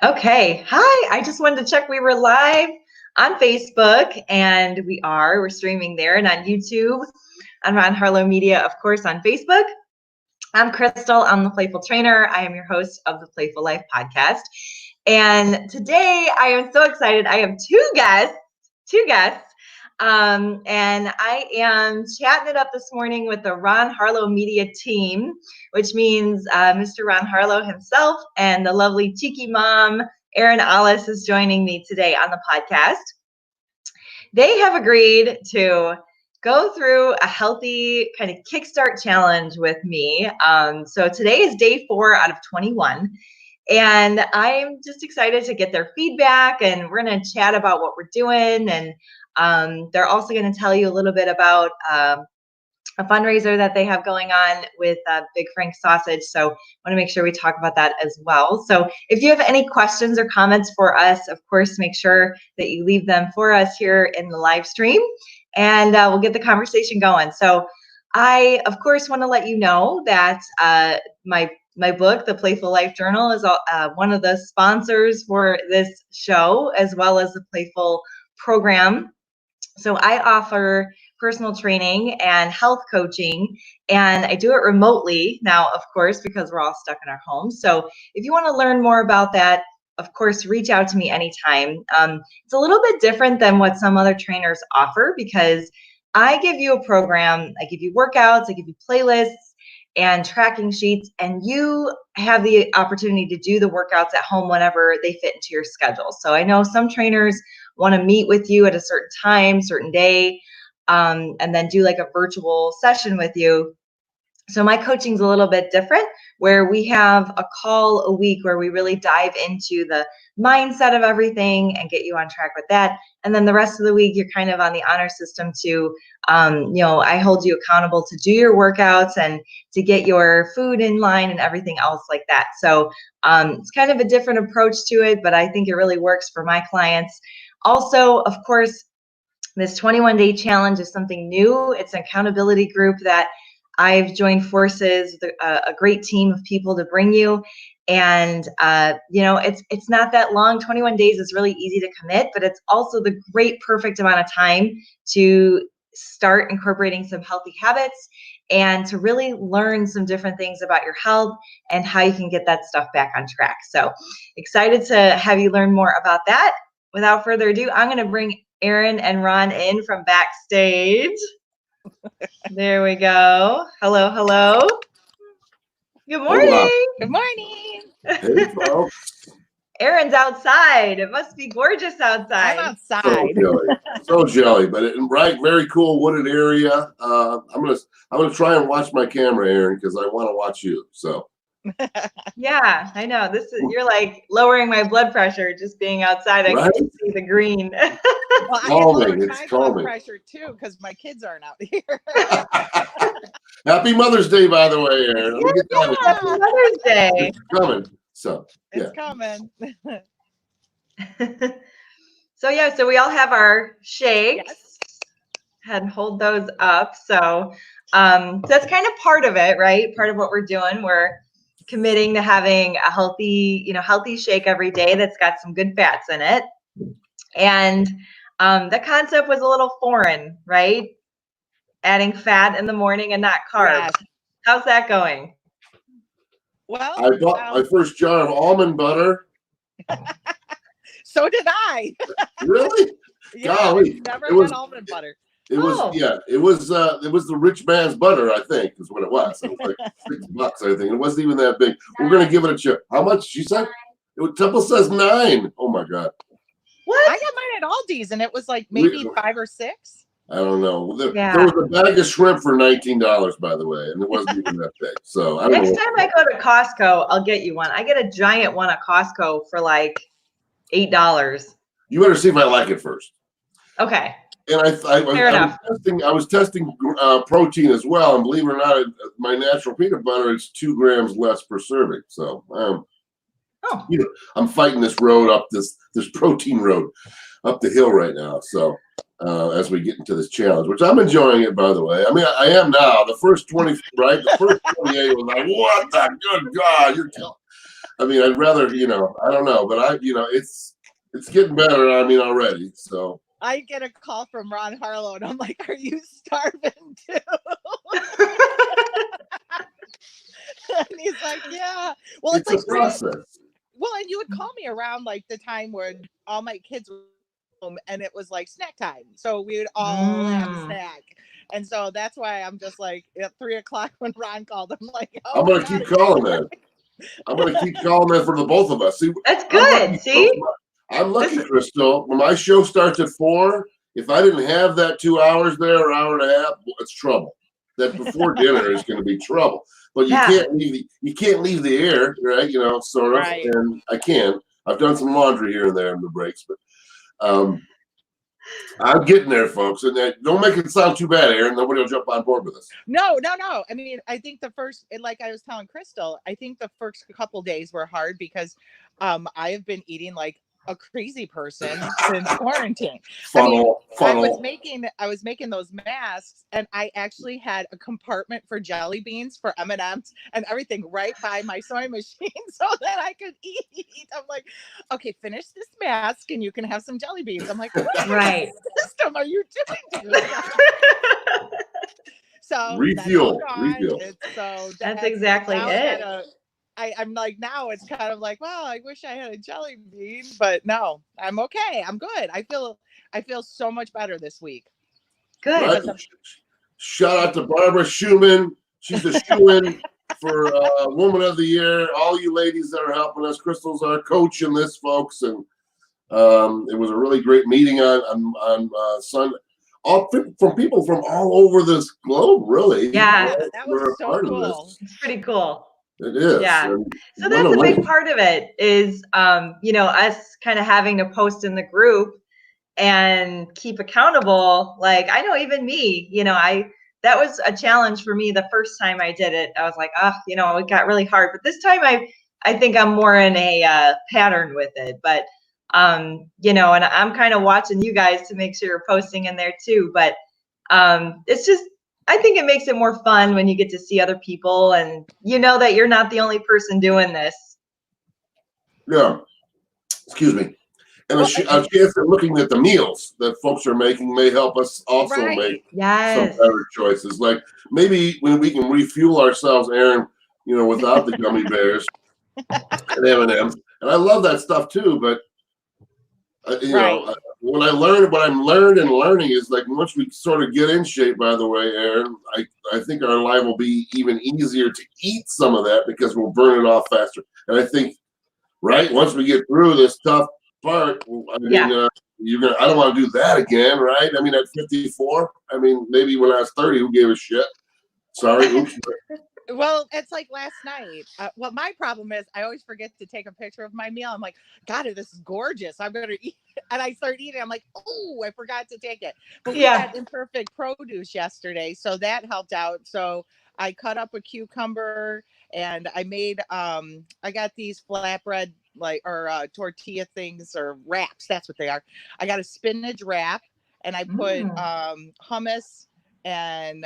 Okay. Hi. I just wanted to check we were live on Facebook, and we're streaming there, and on YouTube. I'm on Harlow Media, of course, on Facebook. I'm Krystal. I'm the Playful Trainer. I am your host of the Playful Life podcast. And today I am so excited. I have two guests. And I am chatting it up this morning with the Ron Harlow Media team, which means Mr. Ron Harlow himself and the lovely Tiki mom, Erin Ollis, is joining me today on the podcast. They have agreed to go through a healthy kind of kickstart challenge with me. So today is day 4 out of 21. And I'm just excited to get their feedback, and we're going to chat about what we're doing. And they're also going to tell you a little bit about a fundraiser that they have going on with Big Frank Sausage. So I want to make sure we talk about that as well. So if you have any questions or comments for us, of course, make sure that you leave them for us here in the live stream, and we'll get the conversation going. So I, of course, want to let you know that my book, The Playful Life Journal, is one of the sponsors for this show, as well as the Playful program. So I offer personal training and health coaching, and I do it remotely now, of course, because we're all stuck in our homes. So if you want to learn more about that, of course, reach out to me anytime. It's a little bit different than what some other trainers offer, because I give you a program, I give you workouts, I give you playlists and tracking sheets, and you have the opportunity to do the workouts at home whenever they fit into your schedule. So I know some trainers want to meet with you at a certain time, certain day, and then do like a virtual session with you. So my coaching is a little bit different, where we have a call a week where we really dive into the mindset of everything and get you on track with that. And then the rest of the week, you're kind of on the honor system to, I hold you accountable to do your workouts and to get your food in line and everything else like that. So it's kind of a different approach to it, but I think it really works for my clients. Also, of course, this 21-day challenge is something new. It's an accountability group that I've joined forces with a great team of people to bring you. And, it's not that long. 21 days is really easy to commit, but it's also the great, perfect amount of time to start incorporating some healthy habits and to really learn some different things about your health and how you can get that stuff back on track. So excited to have you learn more about that. Without further ado, I'm going to bring Erin and Ron in from backstage. There we go. Hello, hello. Good morning. Hola. Good morning. Hey, folks. Erin's outside. It must be gorgeous outside. I'm outside. So jelly, but very cool wooded area. I'm gonna try and watch my camera, Erin, because I want to watch you. So. Yeah, I know. You're like lowering my blood pressure just being outside. I can see the green. Well, I lower my blood pressure too because my kids aren't out here. Happy Mother's Day, by the way, Erin. Happy Mother's Day. It's coming. So it's coming. So we all have our shakes. Yes. And hold those up. So that's kind of part of it, right? Part of what we're doing. We're committing to having a healthy shake every day that's got some good fats in it. And the concept was a little foreign, right? Adding fat in the morning and not carbs. Yes. How's that going? Well, I bought my first jar of almond butter. So did I. Really? Yeah, golly. Never had almond butter. It was the rich man's butter, I think, is what it was. It was like $6, I think. It wasn't even that big. We're gonna give it a check. How much? She said. Temple says 9. Oh my God. What? I got mine at Aldi's, and it was like maybe 5 or 6. I don't know. There was a bag of shrimp for $19, by the way, and it wasn't even that big. So next time I go to Costco, I'll get you one. I get a giant one at Costco for like $8. You better see if I like it first. Okay. And I was testing protein as well, and believe it or not, my natural peanut butter is 2 grams less per serving. So I'm fighting this road up this protein road up the hill right now. So as we get into this challenge, which I'm enjoying it, by the way. I mean, I am now. The first 20, right? The first 28 was like, what the good God, you're killing. I mean, I'd rather, I don't know, but it's getting better. I mean, already. So I get a call from Ron Harlow, and I'm like, "Are you starving too?" And he's like, "Yeah." Well, it's like a process. Well, and you would call me around like the time when all my kids were home, and it was like snack time, so we would all have a snack. And so that's why I'm just like at 3:00 when Ron called, I'm like, "Oh, I'm gonna keep calling, man. I'm gonna keep calling, man, for the both of us. See, That's good. I'm lucky, Krystal. When my show starts at 4, if I didn't have that 2 hours there, or hour and a half, it's trouble. That before dinner is going to be trouble. But you can't leave the air, right? Sort of. Right. And I can. I've done some laundry here and there in the breaks, but I'm getting there, folks. And don't make it sound too bad, Erin. Nobody will jump on board with us. No. I mean, I think like I was telling Krystal, I think the first couple days were hard because I have been eating like a crazy person since quarantine. Funnel. I was making those masks, and I actually had a compartment for jelly beans, for M&Ms and everything right by my sewing machine so that I could eat. I'm like, okay, finish this mask and you can have some jelly beans. I'm like, what right system are you doing? So refuel. That's exactly it. I'm like, now it's kind of like, well, I wish I had a jelly bean, but no, I'm okay. I'm good. I feel so much better this week. Good. Right? Shout out to Barbara Schumann. She's the shoo-in for Woman of the Year. All you ladies that are helping us. Krystal's our coach in this, folks, and it was a really great meeting on Sunday. All from people from all over this globe, really. Yeah, that was so cool. It's pretty cool. It is. Yeah. So that's a big part of it is, us kind of having to post in the group and keep accountable. Like, I know even me, that was a challenge for me the first time I did it. I was like, it got really hard. But this time I think I'm more in a pattern with it. But, and I'm kind of watching you guys to make sure you're posting in there too. But it's just, I think it makes it more fun when you get to see other people and that you're not the only person doing this. Yeah. Excuse me. And a chance at looking at the meals that folks are making may help us also make some better choices. Like maybe when we can refuel ourselves, Erin, without the gummy bears and M&Ms. And I love that stuff too, but when I learned what I'm learning is like once we sort of get in shape, by the way, Erin, I think our life will be even easier to eat some of that because we'll burn it off faster. And I think, once we get through this tough part, I mean, I don't want to do that again, right? I mean, at 54, I mean, maybe when I was 30, who gave a shit? Sorry, oops. Well, it's like last night. Well, my problem is I always forget to take a picture of my meal. I'm like, God, this is gorgeous. I'm going to eat. And I start eating. I'm like, oh, I forgot to take it. But we got imperfect produce yesterday, so that helped out. So I cut up a cucumber and I made, I got these flatbread tortilla things or wraps. That's what they are. I got a spinach wrap and I put hummus and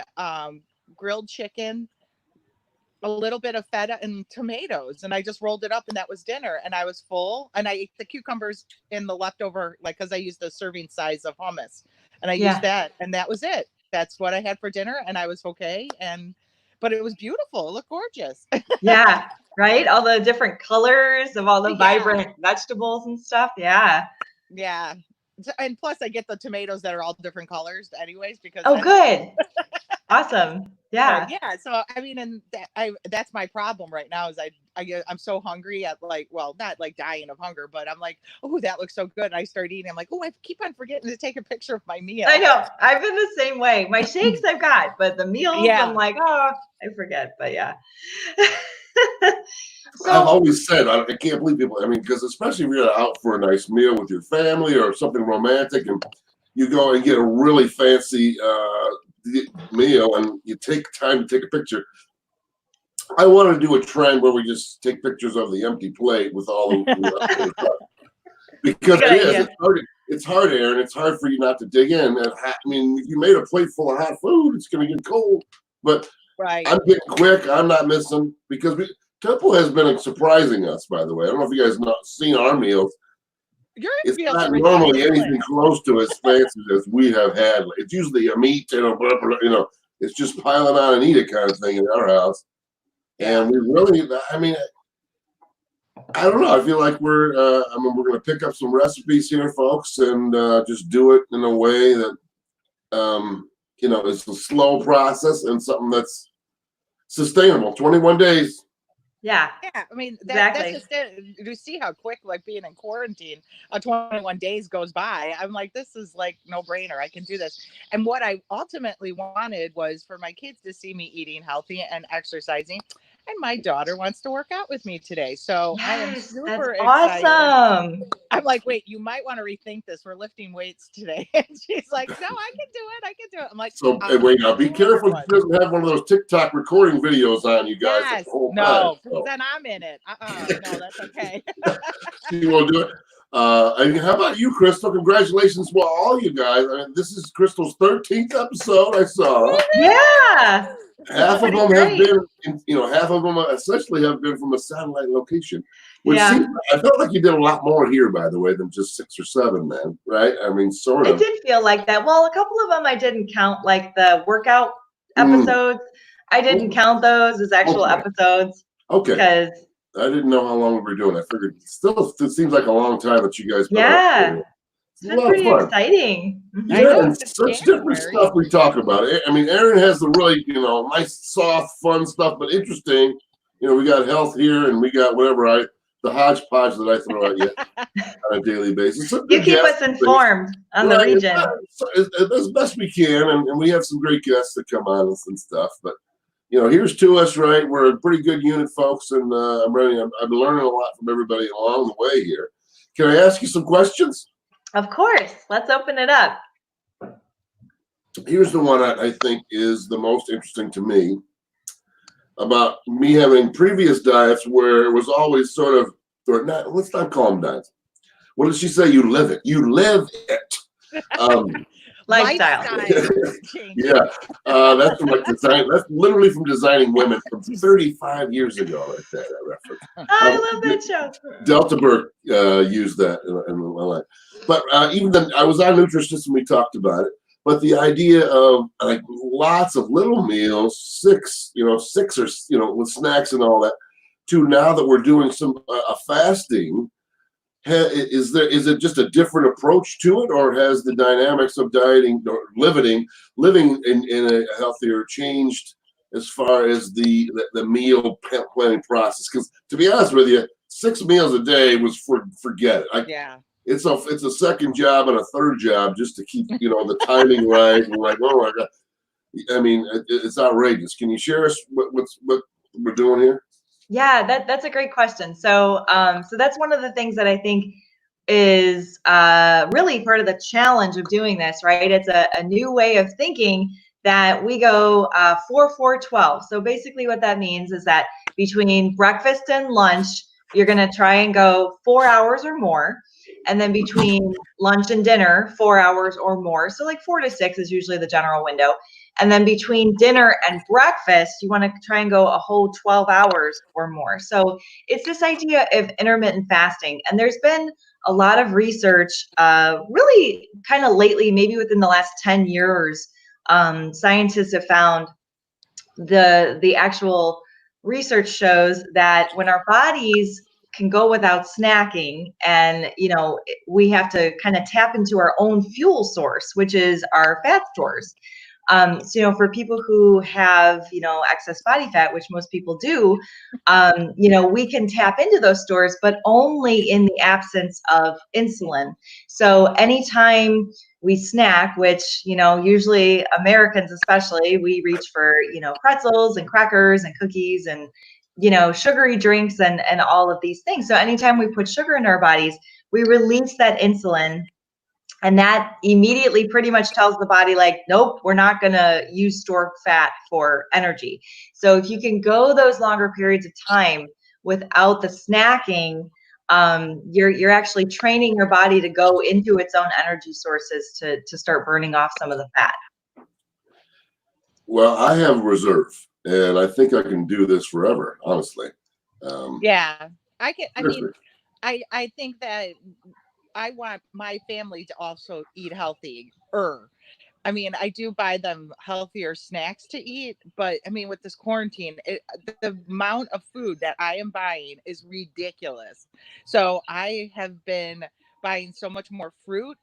grilled chicken, a little bit of feta and tomatoes, and I just rolled it up, and that was dinner. And I was full, and I ate the cucumbers in the leftover, because I used the serving size of hummus, and I used that, and that was it. That's what I had for dinner, and I was okay. But it was beautiful. It looked gorgeous. Yeah, right. All the different colors of all the vibrant vegetables and stuff. Yeah. Yeah. And plus, I get the tomatoes that are all different colors, anyways, because good. Awesome. Yeah. But so I mean, and that's my problem right now is I'm so hungry at not like dying of hunger, but I'm like, oh, that looks so good. And I start eating. I'm like, oh, I keep on forgetting to take a picture of my meal. I know. I've been the same way. My shakes I've got, but the meals I'm like, oh, I forget. But yeah. So, I've always said, I can't believe people. I mean, because especially if you're out for a nice meal with your family or something romantic, and you go and get a really fancy meal and you take time to take a picture. I want to do a trend where we just take pictures of the empty plate with all the because it's hard, Erin. It's hard for you not to dig in. And I mean, if you made a plate full of hot food, it's going to get cold. But I'm getting quick. I'm not missing because Temple has been surprising us, by the way. I don't know if you guys not seen our meals. Your It's meals not are normally ridiculous. anything close to as fancy as we have had. It's usually a meat and it's just piling on and eat it kind of thing in our house. And we really, I mean, I don't know. I feel like we're going to pick up some recipes here, folks, and just do it in a way that, it's a slow process and something that's sustainable. 21 days. Yeah. Yeah, I mean Exactly. that's just it. You see how quick, like being in quarantine, 21 days goes by. I'm like, this is like no brainer. I can do this. And what I ultimately wanted was for my kids to see me eating healthy and exercising. And my daughter wants to work out with me today, so I am Yes, that's super excited. awesome. I'm like, wait, you might want to rethink this. We're lifting weights today. And she's like, no, I can do it. I can do it. I'm like, So wait, now be careful. One. She doesn't have one of those TikTok recording videos on you guys. Yes, The whole no, time, so. then I'm in it. No, that's okay. She won't do it. And how about you, Krystal? Congratulations to all you guys. I mean, this is Krystal's 13th episode. I saw. Yeah. Half of Pretty them have great. been, half of them essentially have been from a satellite location. Which Yeah. seems, I felt like you did a lot more here, by the way, than just 6 or 7, man. Right? I mean, sort I of. did feel like that. Well, a couple of them I didn't count, like the workout episodes. I didn't count those as actual episodes. Okay. Because I didn't know how long we were doing. I figured it seems like a long time that you guys been yeah. It's been pretty exciting. Yeah, and such different stuff we talk about. I mean, Erin has the really, nice, soft, fun stuff, but interesting. We got health here, and we got the hodgepodge that I throw at you on a daily basis. You keep us informed on the region. As best we can, and we have some great guests that come on us and stuff. But here's to us, right? We're a pretty good unit, folks, and I'm ready. I'm learning a lot from everybody along the way here. Can I ask you some questions? Of course. Let's open it up. Here's the one I think is the most interesting to me about me having previous diets where it was always sort of, or not, let's not call them diets. What did she say? You live it. You live it. Lifestyle. Yeah. That's from design. That's literally from Designing Women from 35 years ago, right there, that reference. I love that show. Delta Burke used that in my life. But even then, I was on Nutritionist and we talked about it. But the idea of like lots of little meals, six or with snacks and all that, to now that we're doing some fasting, is it just a different approach to it, or has the dynamics of dieting or living in a healthier changed as far as the meal planning process? Because to be honest with you, 6 meals a day was forget it. Yeah. It's a second job and a third job just to keep the timing right. And like, oh my God, I mean, it's outrageous. Can you share us what we're doing here? Yeah, that's a great question. So so that's one of the things that I think is really part of the challenge of doing this, right? It's a new way of thinking that we go 4-4-12. So basically what that means is that between breakfast and lunch, you're going to try and go 4 hours or more. And then between lunch and dinner, 4 hours or more. So like 4 to 6 is usually the general window. And then between dinner and breakfast, you want to try and go a whole 12 hours or more. So it's this idea of intermittent fasting. And there's been a lot of research really kind of lately, maybe within the last 10 years, scientists have found the actual research shows that when our bodies can go without snacking, and we have to kind of tap into our own fuel source, which is our fat stores. So for people who have excess body fat, which most people do, we can tap into those stores, but only in the absence of insulin. So anytime we snack, which usually Americans especially, we reach for pretzels and crackers and cookies and sugary drinks and all of these things. So anytime we put sugar in our bodies, we release that insulin, and that immediately pretty much tells the body like, nope, we're not going to use stored fat for energy. So if you can go those longer periods of time without the snacking, you're actually training your body to go into its own energy sources to start burning off some of the fat. Well, I have reserve, and I think I can do this forever, honestly. Yeah, I can. I mean, Perfect. I think that I want my family to also eat healthy. I mean, I do buy them healthier snacks to eat, but I mean, with this quarantine, the amount of food that I am buying is ridiculous. So I have been buying so much more fruit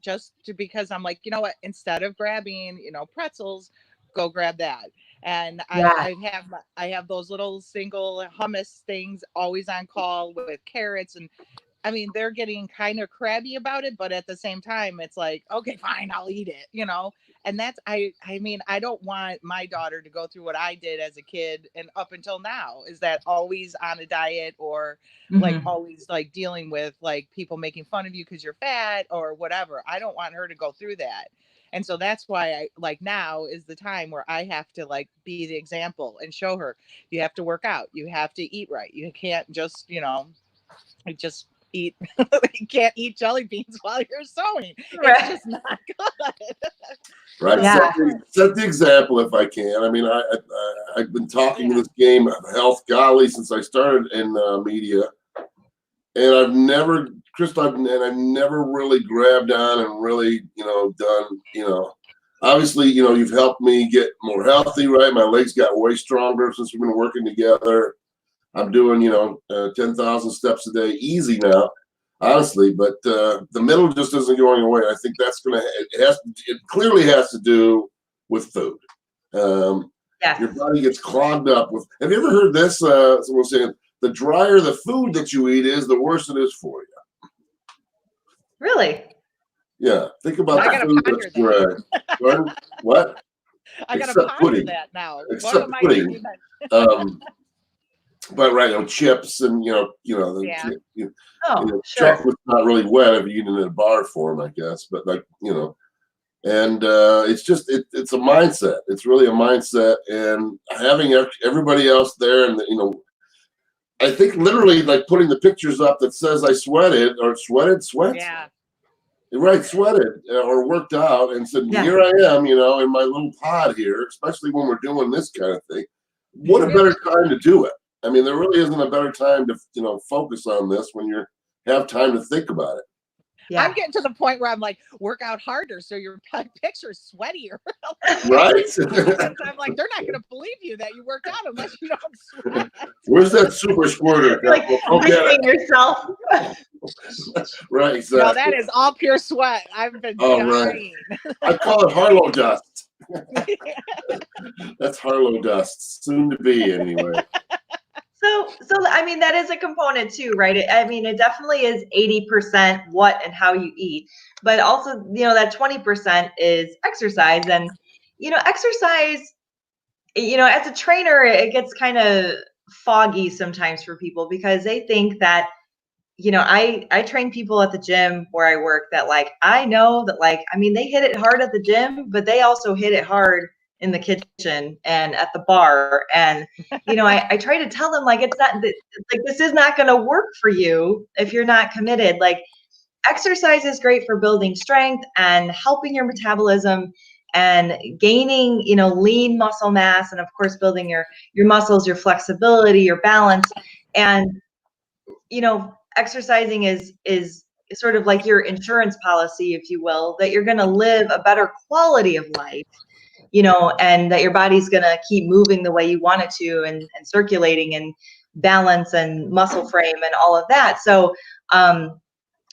because I'm like, you know what? Instead of grabbing, pretzels, go grab that. And Yeah. I have those little single hummus things always on call with carrots, and I mean, they're getting kind of crabby about it, but at the same time, it's like, okay, fine, I'll eat it. And I mean, I don't want my daughter to go through what I did as a kid and up until now, is that always on a diet, or like Mhm. always like dealing with like people making fun of you because you're fat or whatever. I don't want her to go through that. And so that's why I like, now is the time where I have to like be the example and show her, you have to work out, you have to eat right. You can't just, just eat. You can't eat jelly beans while you're sewing. It's Right. just not good. Right. So Yeah. Set the example if I can. I mean, I've been talking yeah. this game of health, golly, since I started in media, and I've never, Krystal, and I've never really grabbed on and really, done, obviously, you've helped me get more healthy, right? My legs got way stronger since we've been working together. I'm doing, 10,000 steps a day easy now, honestly, but the middle just isn't going away. I think that's it clearly has to do with food. Your Yes. body gets clogged up with, have you ever heard this? Someone saying, the drier the food that you eat is, the worse it is for you. Really? Yeah, think about I the gotta food ponder that's dry. that. Pardon? What? I gotta Except ponder pudding. that now. What Except am I pudding. eating? But right, chips and Yeah. Oh, sure. chocolate's not really wet if you eat it in a bar form, I guess. But and it's just it's a mindset. It's really a mindset, and having everybody else there, and I think literally like putting the pictures up that says I sweated or sweat. Yeah. Right, sweated or worked out, and said, Yeah. "Here I am, in my little pod here." Especially when we're doing this kind of thing. What a better time to do it! I mean, there really isn't a better time to focus on this when you have time to think about it. Yeah. I'm getting to the point where I'm like, work out harder so your picture's sweatier. Right? I'm like, they're not going to believe you that you worked out unless you don't sweat. Where's that super squirter? You're like rinsing yourself. Right, No, exactly. that is all pure sweat. I've been dying. Right. I call it Harlow dust. That's Harlow dust, soon to be anyway. So I mean, that is a component too, right? I mean, it definitely is 80% what and how you eat, but also, that 20% is exercise. And, exercise, as a trainer, it gets kind of foggy sometimes for people because they think that, I train people at the gym where I work that like, I know that like, I mean, they hit it hard at the gym, but they also hit it hard in the kitchen and at the bar. And, I try to tell them like, it's not like, this is not going to work for you if you're not committed. Like exercise is great for building strength and helping your metabolism and gaining, lean muscle mass. And of course, building your muscles, your flexibility, your balance. And, exercising is sort of like your insurance policy, if you will, that you're going to live a better quality of life, and that your body's going to keep moving the way you want it to, and circulating and balance and muscle frame and all of that. So,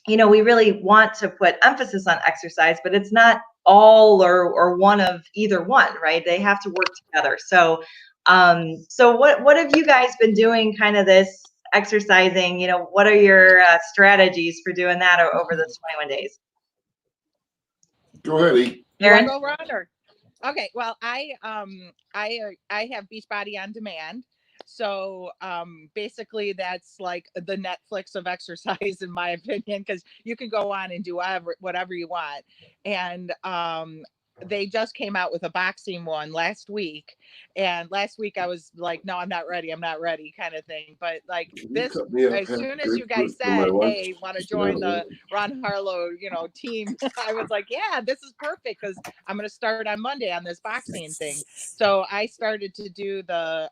we really want to put emphasis on exercise, but it's not all or one of either one, right? They have to work together. So, so what have you guys been doing kind of this exercising? What are your strategies for doing that over the 21 days? Go ahead, E. Erin? You want to go, Ron? Or? Okay, well, I have Beachbody on demand. So basically that's like the Netflix of exercise in my opinion, because you can go on and do whatever you want. And they just came out with a boxing one last week. And last week I was like, no, I'm not ready kind of thing. But like this, as soon as you guys said, hey, want to join the Ron Harlow, team, I was like, yeah, this is perfect because I'm going to start on Monday on this boxing thing. So I started to do the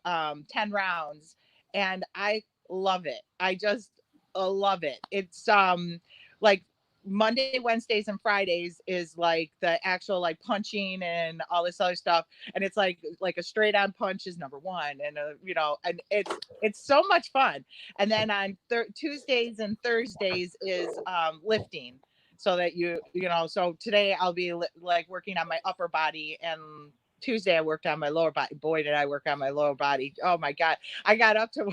10 rounds, and I love it. I just love it. It's like Monday, Wednesdays, and Fridays is like the actual like punching and all this other stuff, and it's like a straight on punch is number one, and you know, and it's so much fun. And then on Tuesdays and Thursdays is lifting, so that you know. So today I'll be like working on my upper body, and Tuesday I worked on my lower body. Boy, did I work on my lower body. Oh my God. I got up to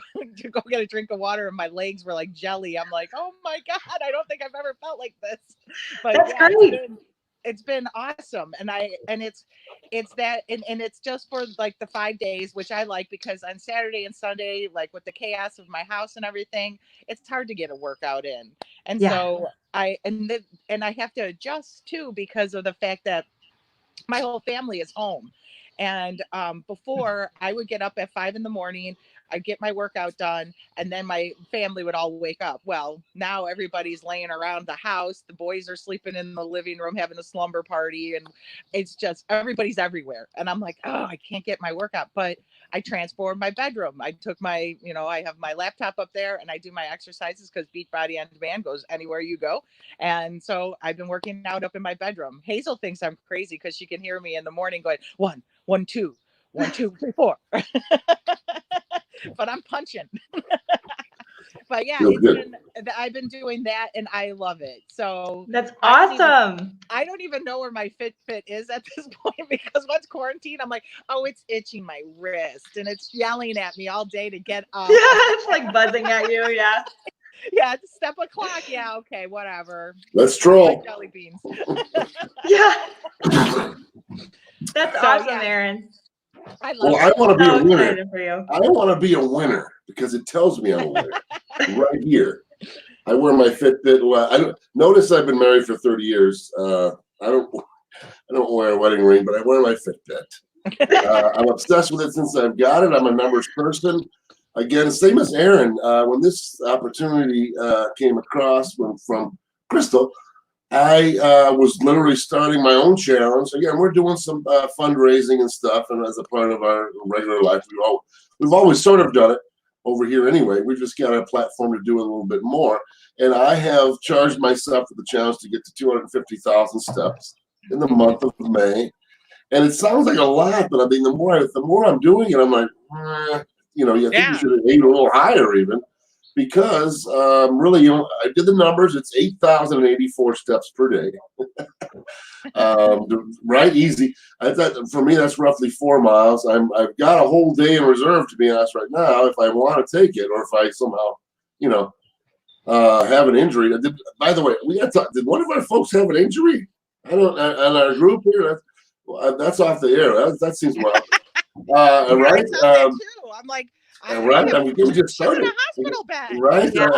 go get a drink of water and my legs were like jelly. I'm like, oh my God, I don't think I've ever felt like this. But That's yeah, great. it's been awesome. And it's that, and it's just for like the 5 days, which I like, because on Saturday and Sunday, like with the chaos of my house and everything, it's hard to get a workout in. And so I have to adjust too, because of the fact that my whole family is home. And before, I would get up at 5 a.m. I'd get my workout done, and then my family would all wake up. Well, now everybody's laying around the house. The boys are sleeping in the living room, having a slumber party, and it's just everybody's everywhere. And I'm like, oh, I can't get my workout. But I transformed my bedroom. I took my, I have my laptop up there, and I do my exercises, because Beat Body on Demand goes anywhere you go. And so I've been working out up in my bedroom. Hazel thinks I'm crazy because she can hear me in the morning going 1, 1, 2, 1, 2, 3, 4. But I'm punching. But yeah, I've been doing that, and I love it. So that's awesome. I don't even know where my Fitbit is at this point, because once quarantine, I'm like, oh, it's itching my wrist, and it's yelling at me all day to get up. Yeah, it's like buzzing at you. Yeah. Yeah, it's step a clock. Yeah, okay, whatever. Let's troll. Like jelly beans. Yeah. That's awesome, Erin. I love I want to be a winner. For you. I want to be a winner because it tells me I'm a winner. Right here. I wear my Fitbit. Well, notice I've been married for 30 years. I don't wear a wedding ring, but I wear my Fitbit. I'm obsessed with it since I've got it. I'm a numbers person. Again, same as Erin. When this opportunity came across from Krystal, I was literally starting my own challenge. Again, we're doing some fundraising and stuff, and as a part of our regular life, we've always sort of done it over here anyway. We've just got a platform to do a little bit more. And I have charged myself with the challenge to get to 250,000 steps in the month of May. And it sounds like a lot, but I mean, the more I'm doing it, I'm like, I think we should aim a little higher even, because really, I did the numbers. It's 8,084 steps per day. Right, easy. I thought for me that's roughly 4 miles. I've got a whole day in reserve, to be honest, right now, if I want to take it, or if I somehow, have an injury. By the way, did one of our folks have an injury? I don't. On our group here, that's off the air. That seems wild. Right? I'm like, right. I mean, we just started. In a hospital bed. Right. Yeah.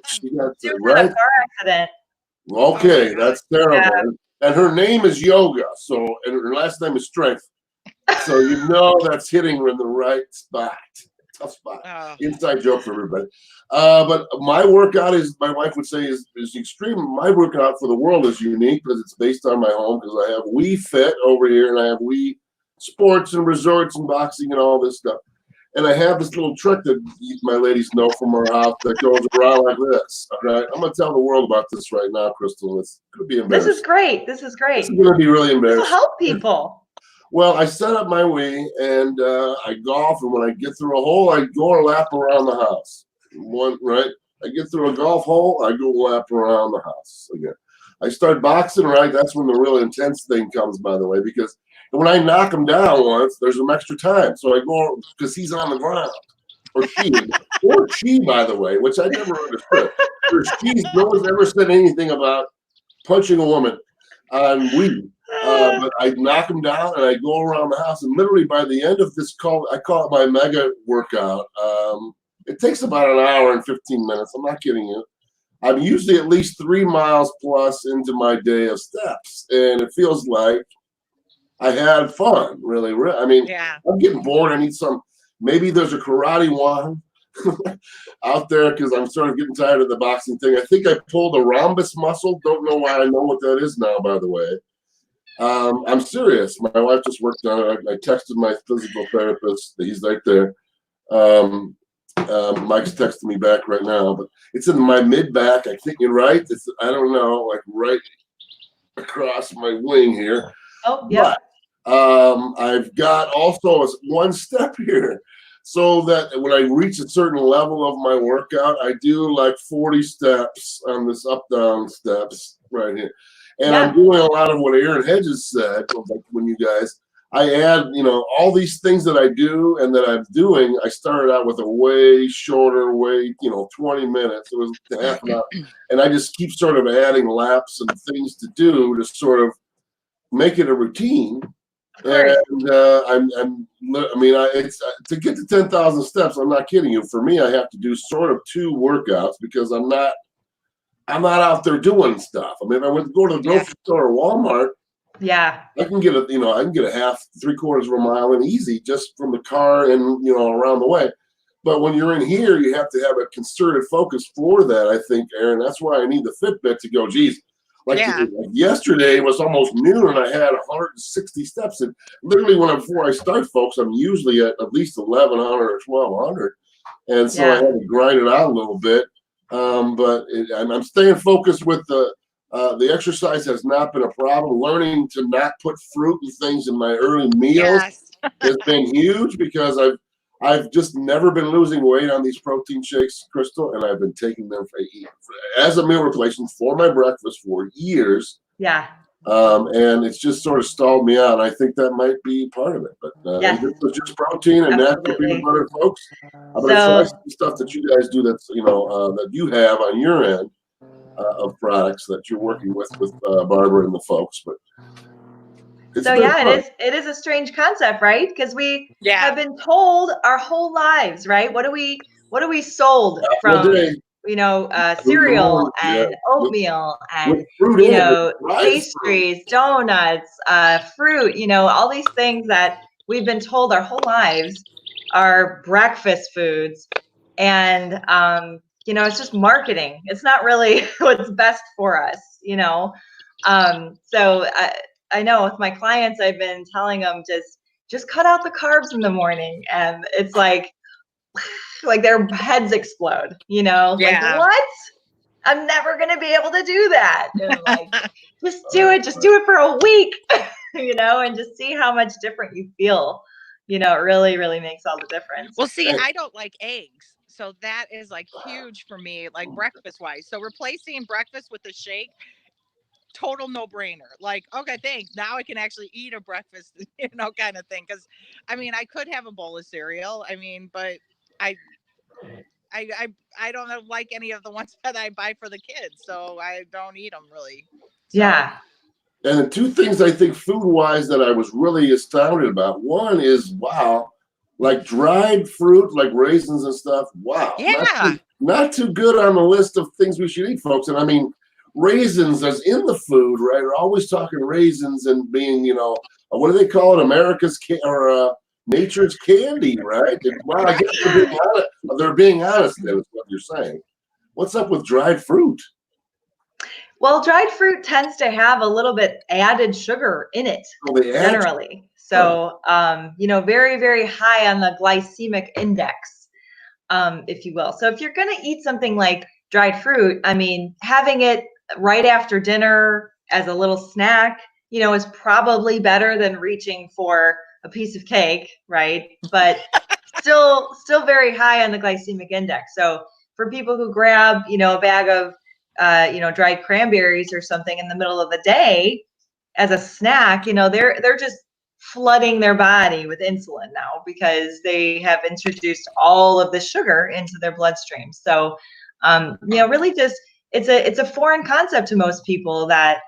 She got right. A car accident. Okay, that's terrible. Yeah. And her name is Yoga, and her last name is Strength. So that's hitting her in the right spot. Tough spot. Oh. Inside joke for everybody. But my workout my wife would say, is extreme. My workout for the world is unique because it's based on my home, because I have We Fit over here, and I have We Sports and Resorts and boxing and all this stuff. And I have this little trick that my ladies know from our house that goes around like this. Okay, I'm going to tell the world about this right now, Krystal. It's going to be embarrassing. This is great. This is It's going to be really embarrassing. This will help people. Well, I set up my Wii, and I golf, and when I get through a hole, I go a lap around the house. I get through a golf hole, I go a lap around the house again. I start boxing, right? That's when the real intense thing comes, by the way, because when I knock him down once, there's some extra time. So I go, because he's on the ground. Or she, by the way, which I never understood. No one's ever said anything about punching a woman on Wii. But I knock him down, and I go around the house. And literally by the end of this call, I call it my mega workout. It takes about an hour and 15 minutes. I'm not kidding you. I'm usually at least 3 miles plus into my day of steps. And it feels like I had fun, really. I mean, I'm getting bored. I need maybe there's a karate one out there, because I'm sort of getting tired of the boxing thing. I think I pulled a rhombus muscle. Don't know why I know what that is now, by the way. I'm serious. My wife just worked on it. I texted my physical therapist. He's right there. Mike's texting me back right now, but it's in my mid back. I think you're right. I don't know, like right across my wing here. Oh, yeah. But I've got also one step here, so that when I reach a certain level of my workout, I do like 40 steps on this up down steps right here. And I'm doing a lot of what Erin Hedges said, like when you guys, I add, all these things that I do and that I'm doing. I started out with a way shorter, 20 minutes. It was half an hour. And I just keep sort of adding laps and things to do to sort of make it a routine. And it's to get to 10,000 steps. I'm not kidding you. For me, I have to do sort of 2 workouts because I'm not out there doing stuff. I mean, if I went to go to the grocery store or Walmart, I can get a half, 3/4 of a mile in easy just from the car and around the way. But when you're in here, you have to have a concerted focus for that. I think, Erin, that's why I need the Fitbit to go. Geez. Like yesterday it was almost noon and I had 160 steps. And literally before I start, folks, I'm usually at least 1,100 or 1,200. And so I had to grind it out a little bit. But I'm staying focused with the exercise has not been a problem. Learning to not put fruit and things in my early meals has been huge because I've just never been losing weight on these protein shakes, Krystal, and I've been taking them as a meal replacement for my breakfast for years. And it's just sort of stalled me out. I think that might be part of it. But this was just protein and natural peanut butter, folks. I'm going to try some stuff that you guys do that's, that you have on your end of products that you're working with Barbara and the folks. But it is a strange concept, right? Because we have been told our whole lives, right? What are we sold from? Cereal and oatmeal and pastries, donuts, fruit. All these things that we've been told our whole lives are breakfast foods, and it's just marketing. It's not really what's best for us. So I know with my clients, I've been telling them just cut out the carbs in the morning, and it's like their heads explode, like, what? I'm never going to be able to do that. And like, just do it for a week, and just see how much different you feel. It really, really makes all the difference. Well, see, I don't like eggs. So that is like huge for me, like breakfast wise. So replacing breakfast with a shake, total no-brainer. Like, okay, thanks. Now I can actually eat a breakfast, kind of thing. Because I mean, I could have a bowl of cereal. I mean, but I don't like any of the ones that I buy for the kids, so I don't eat them really. So. Yeah. And the 2 things I think food-wise that I was really astounded about. One is like dried fruit, like raisins and stuff. Wow. Yeah. Not too good on the list of things we should eat, folks. And I mean, raisins as in the food, right? We're always talking raisins and being, what do they call it? Nature's candy, right? Well, I guess they're being honest. Then is what you're saying. What's up with dried fruit? Well, dried fruit tends to have a little bit added sugar in it, generally. So, very, very high on the glycemic index, if you will. So if you're going to eat something like dried fruit, I mean, having it right after dinner as a little snack, is probably better than reaching for a piece of cake, right? But still very high on the glycemic index. So for people who grab, a bag of, dried cranberries or something in the middle of the day as a snack, they're just flooding their body with insulin now because they have introduced all of the sugar into their bloodstream. So, really just, it's a foreign concept to most people that,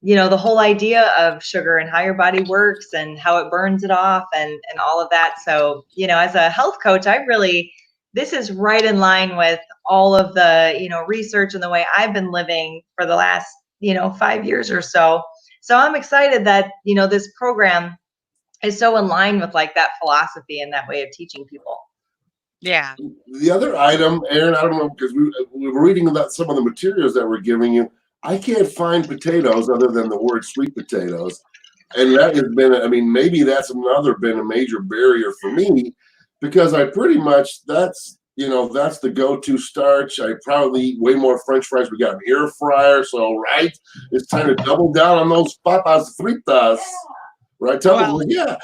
the whole idea of sugar and how your body works and how it burns it off and all of that. So, as a health coach, this is right in line with all of the, research and the way I've been living for the last, 5 years or so. So I'm excited that, this program is so in line with like that philosophy and that way of teaching people. Yeah. The other item, Erin, I don't know, because we were reading about some of the materials that we're giving you. I can't find potatoes other than the word sweet potatoes. And that has been, maybe that's been a major barrier for me because I pretty much, that's you know, that's the go-to starch. I probably eat way more French fries. We got an air fryer, so right, it's time to double down on those papas fritas. Right? Tell them, yeah.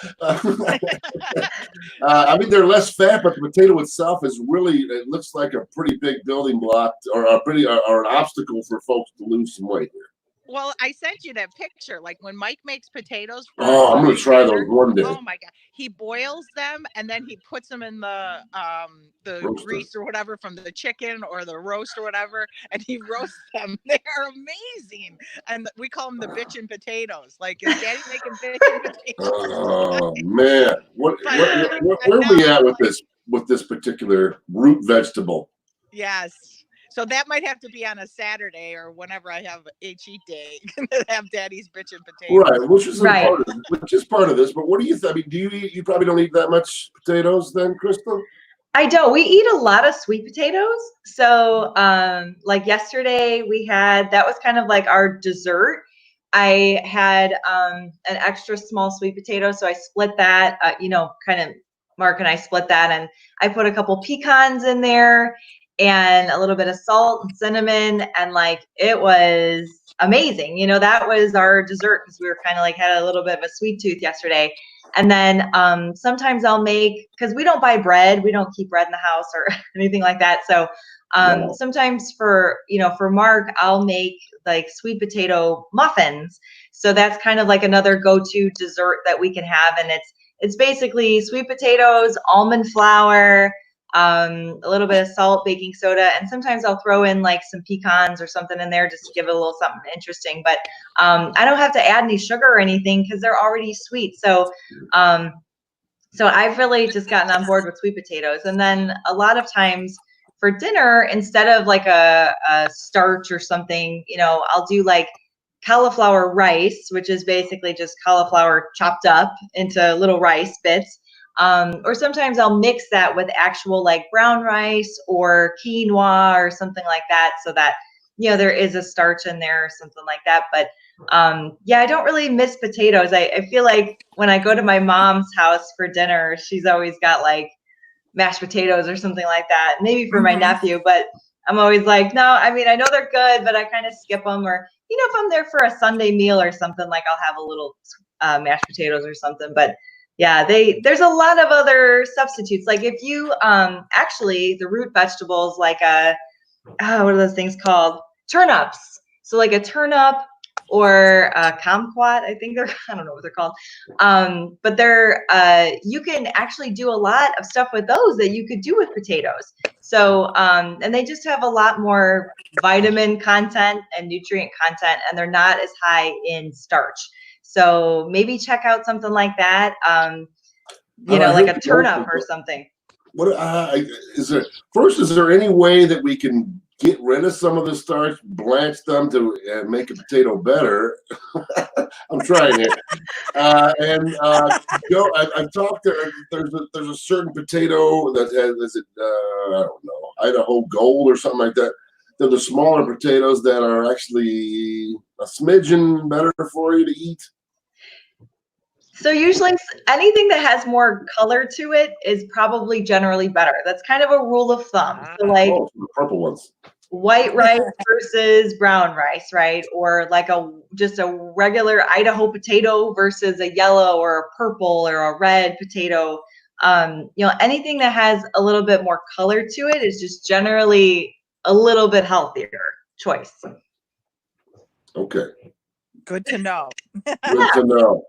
I mean, they're less fat, but the potato itself is really, it looks like a pretty big building block or an obstacle for folks to lose some weight here. Well, I sent you that picture. Like when Mike makes potatoes. I'm going to try those one day. Oh my God. He boils them and then he puts them in the grease or whatever from the chicken or the roast or whatever. And he roasts them. They are amazing. And we call them the bitchin' potatoes. Like, is Daddy making bitchin' potatoes? Oh man. Where are we at with this particular root vegetable? Yes. So that might have to be on a Saturday or whenever I have a cheat day. Have Daddy's bitchin' potatoes. Right, which is part of this. But what do you think? I mean, do you eat? You probably don't eat that much potatoes, then, Krystal? I don't. We eat a lot of sweet potatoes. So, like yesterday, that was kind of like our dessert. I had an extra small sweet potato, so I split that. Kind of Mark and I split that, and I put a couple pecans in there and a little bit of salt and cinnamon, and like it was amazing. That was our dessert because we were kind of like had a little bit of a sweet tooth yesterday. And then sometimes I'll make, because we don't buy bread, we don't keep bread in the house or anything like that. So sometimes for Mark, I'll make like sweet potato muffins. So that's kind of like another go-to dessert that we can have, and it's basically sweet potatoes, almond flour, a little bit of salt, baking soda, and sometimes I'll throw in like some pecans or something in there just to give it a little something interesting. But I don't have to add any sugar or anything because they're already sweet. So I've really just gotten on board with sweet potatoes. And then a lot of times for dinner, instead of like a starch or something, I'll do like cauliflower rice, which is basically just cauliflower chopped up into little rice bits. Or sometimes I'll mix that with actual like brown rice or quinoa or something like that, so that there is a starch in there or something like that. But I don't really miss potatoes. I feel like when I go to my mom's house for dinner, she's always got like mashed potatoes or something like that. Maybe for my nephew, but I'm always like, no. I mean, I know they're good, but I kind of skip them. Or if I'm there for a Sunday meal or something, like I'll have a little mashed potatoes or something. But yeah, there's a lot of other substitutes. Like if you actually the root vegetables, like what are those things called? Turnups. So like a turnip or a kumquat, I think I don't know what they're called. But they're you can actually do a lot of stuff with those that you could do with potatoes. So and they just have a lot more vitamin content and nutrient content, and they're not as high in starch. So maybe check out something like that, like a turnip or something. What is there? First, is there any way that we can get rid of some of the starch, blanch them to make a potato better? I'm trying it. I've talked to. There's a certain potato that has I don't know, Idaho Gold or something like that. They're the smaller potatoes that are actually a smidgen better for you to eat. So usually anything that has more color to it is probably generally better. That's kind of a rule of thumb. So like the purple ones. White rice versus brown rice, right? Or like just a regular Idaho potato versus a yellow or a purple or a red potato. Anything that has a little bit more color to it is just generally a little bit healthier choice. Okay. Good to know. Good to know.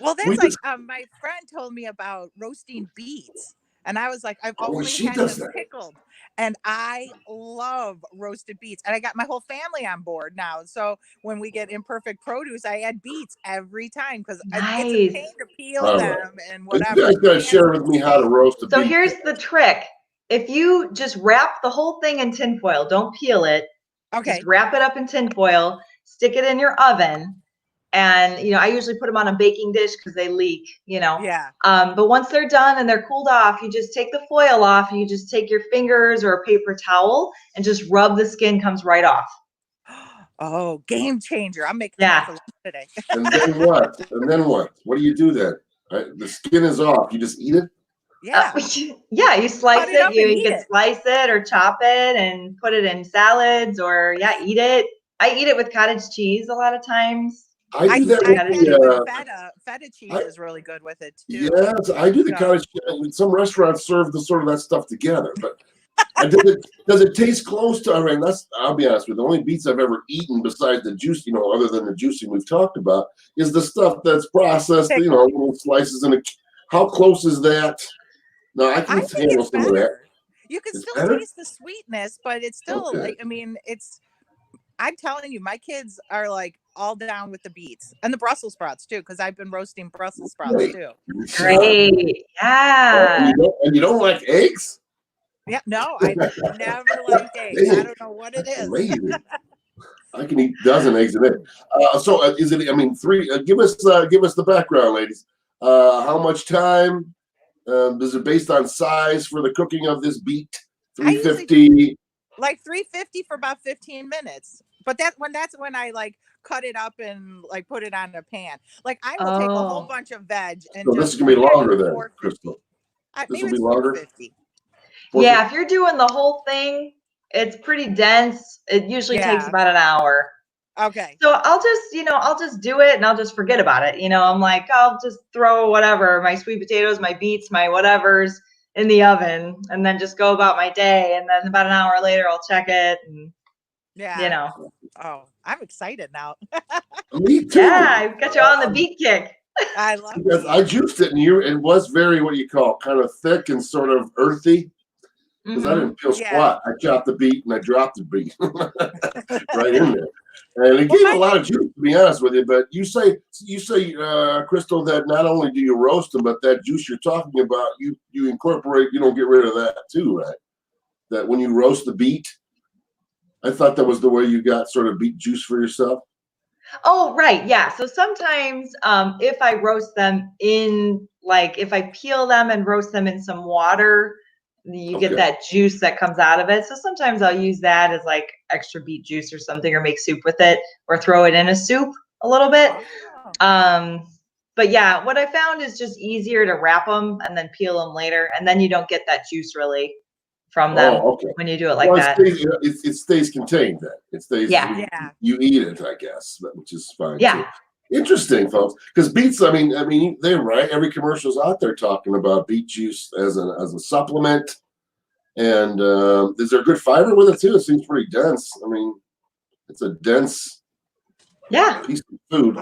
Well, that's my friend told me about roasting beets. And I was like, I've only had them pickled. And I love roasted beets. And I got my whole family on board now. So when we get imperfect produce, I add beets every time because it's a pain to peel them and whatever. You guys got to share with me how to roast a beet. So here's the trick. If you just wrap the whole thing in tinfoil, don't peel it. Okay. Just wrap it up in tinfoil, stick it in your oven. And, I usually put them on a baking dish because they leak, Yeah. But once they're done and they're cooled off, you just take the foil off and you just take your fingers or a paper towel and just rub the skin comes right off. Oh, game changer. I'm making that for lunch today. And then what? What do you do then? The skin is off. You just eat it? Yeah. Yeah, you slice it up it. You and eat can it. slice it or chop it and put it in salads or eat it. I eat it with cottage cheese a lot of times. I do that I've with had it with the, feta. Feta cheese is really good with it too. yes, I do the cottage cheese. Some restaurants serve the sort of that stuff together, but does it taste close to, I mean, I'll be honest with you, the only beets I've ever eaten besides the juice, other than the juicing we've talked about, is the stuff that's processed, little slices in it. How close is that? No, I can handle some of that. You can It's still better? taste the sweetness, but it's still Okay. I'm telling you, my kids are like all down with the beets and the Brussels sprouts too, because I've been roasting Brussels sprouts too. Great. Yeah. And you don't like eggs? Yeah, no, I never liked eggs. I don't know what it is. Amazing. I can eat a dozen eggs a day. Is it? I mean, three. Give us the background, ladies. How much time? Is it based on size for the cooking of this beet? 350. Like 350 for about 15 minutes. But that's when I like cut it up and like put it on a pan. Like I will take a whole bunch of veg and so this is gonna be longer then, Krystal. This will be longer. 450. Yeah, if you're doing the whole thing, it's pretty dense. It usually takes about an hour. Okay. So I'll just do it and I'll just forget about it. I'm like, I'll just throw whatever, my sweet potatoes, my beets, my whatever's in the oven and then just go about my day. And then about an hour later, I'll check it. And, Oh, I'm excited now. Me too. Yeah, I've got you on the beet kick. I love it. Because I juiced it and it was very, what you call, kind of thick and sort of earthy. Because I didn't feel squat. I chopped the beet and I dropped the beet right in there. And it gave a lot of juice, to be honest with you. But you say, Krystal, that not only do you roast them, but that juice you're talking about, you incorporate, you don't get rid of that too, right? That when you roast the beet, I thought that was the way you got sort of beet juice for yourself. Oh, right. Yeah. So sometimes if I roast them if I peel them and roast them in some water, you get that juice that comes out of it. So sometimes I'll use that as like extra beet juice or something, or make soup with it, or throw it in a soup a little bit. But yeah, what I found is just easier to wrap them and then peel them later. And then you don't get that juice really from them when you do it like that. It stays contained then. It stays, you eat it, I guess, which is fine too. Interesting, folks. Because beets, I mean, they're right. Every commercial's out there talking about beet juice as a supplement. And is there good fiber with it too? It seems pretty dense. I mean, it's a dense piece of food.